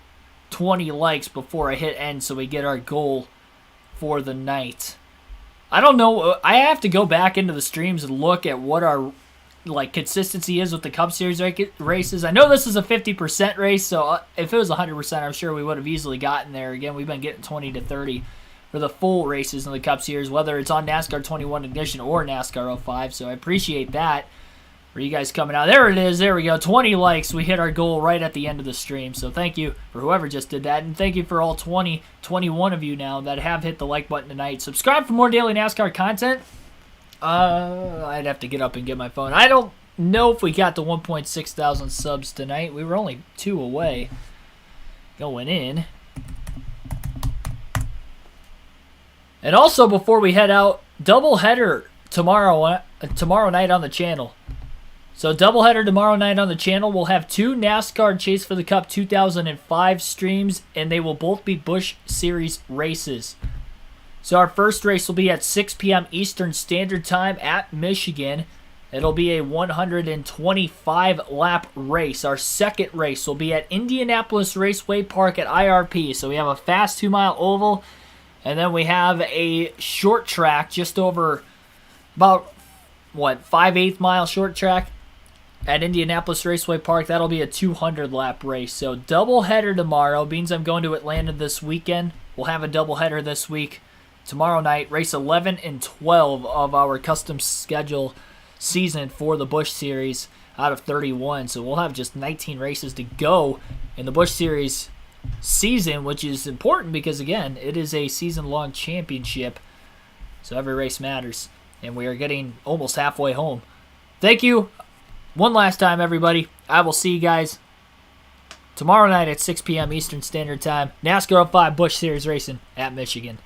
20 likes before I hit end so we get our goal for the night. I don't know. I have to go back into the streams and look at what our consistency is with the Cup Series races. I know this is a 50% race, so if it was 100%, I'm sure we would have easily gotten there. Again, we've been getting 20 to 30 for the full races in the Cup Series, whether it's on NASCAR 21 Ignition or NASCAR 05, so I appreciate that for you guys coming out. There it is. There we go. 20 likes. We hit our goal right at the end of the stream, so thank you for whoever just did that, and thank you for all 21 of you now that have hit the like button tonight. Subscribe for more daily NASCAR content. I'd have to get up and get my phone. I don't know if we got the 1.6 thousand subs tonight. We were only 2 away going in. And also, before we head out, doubleheader tomorrow night on the channel. So doubleheader tomorrow night on the channel. We'll have 2 NASCAR Chase for the Cup 2005 streams, and they will both be Busch Series races. So our first race will be at 6 p.m. Eastern Standard Time at Michigan. It'll be a 125-lap race. Our second race will be at Indianapolis Raceway Park at IRP. So we have a fast 2-mile oval, and then we have a short track just over about, 5/8 mile short track at Indianapolis Raceway Park. That'll be a 200-lap race. So doubleheader tomorrow. Means I'm going to Atlanta this weekend. We'll have a doubleheader this week. Tomorrow night, race 11 and 12 of our custom schedule season for the Busch Series out of 31. So we'll have just 19 races to go in the Busch Series season, which is important because, again, it is a season-long championship. So every race matters. And we are getting almost halfway home. Thank you one last time, everybody. I will see you guys tomorrow night at 6 p.m. Eastern Standard Time. NASCAR 05 Busch Series Racing at Michigan.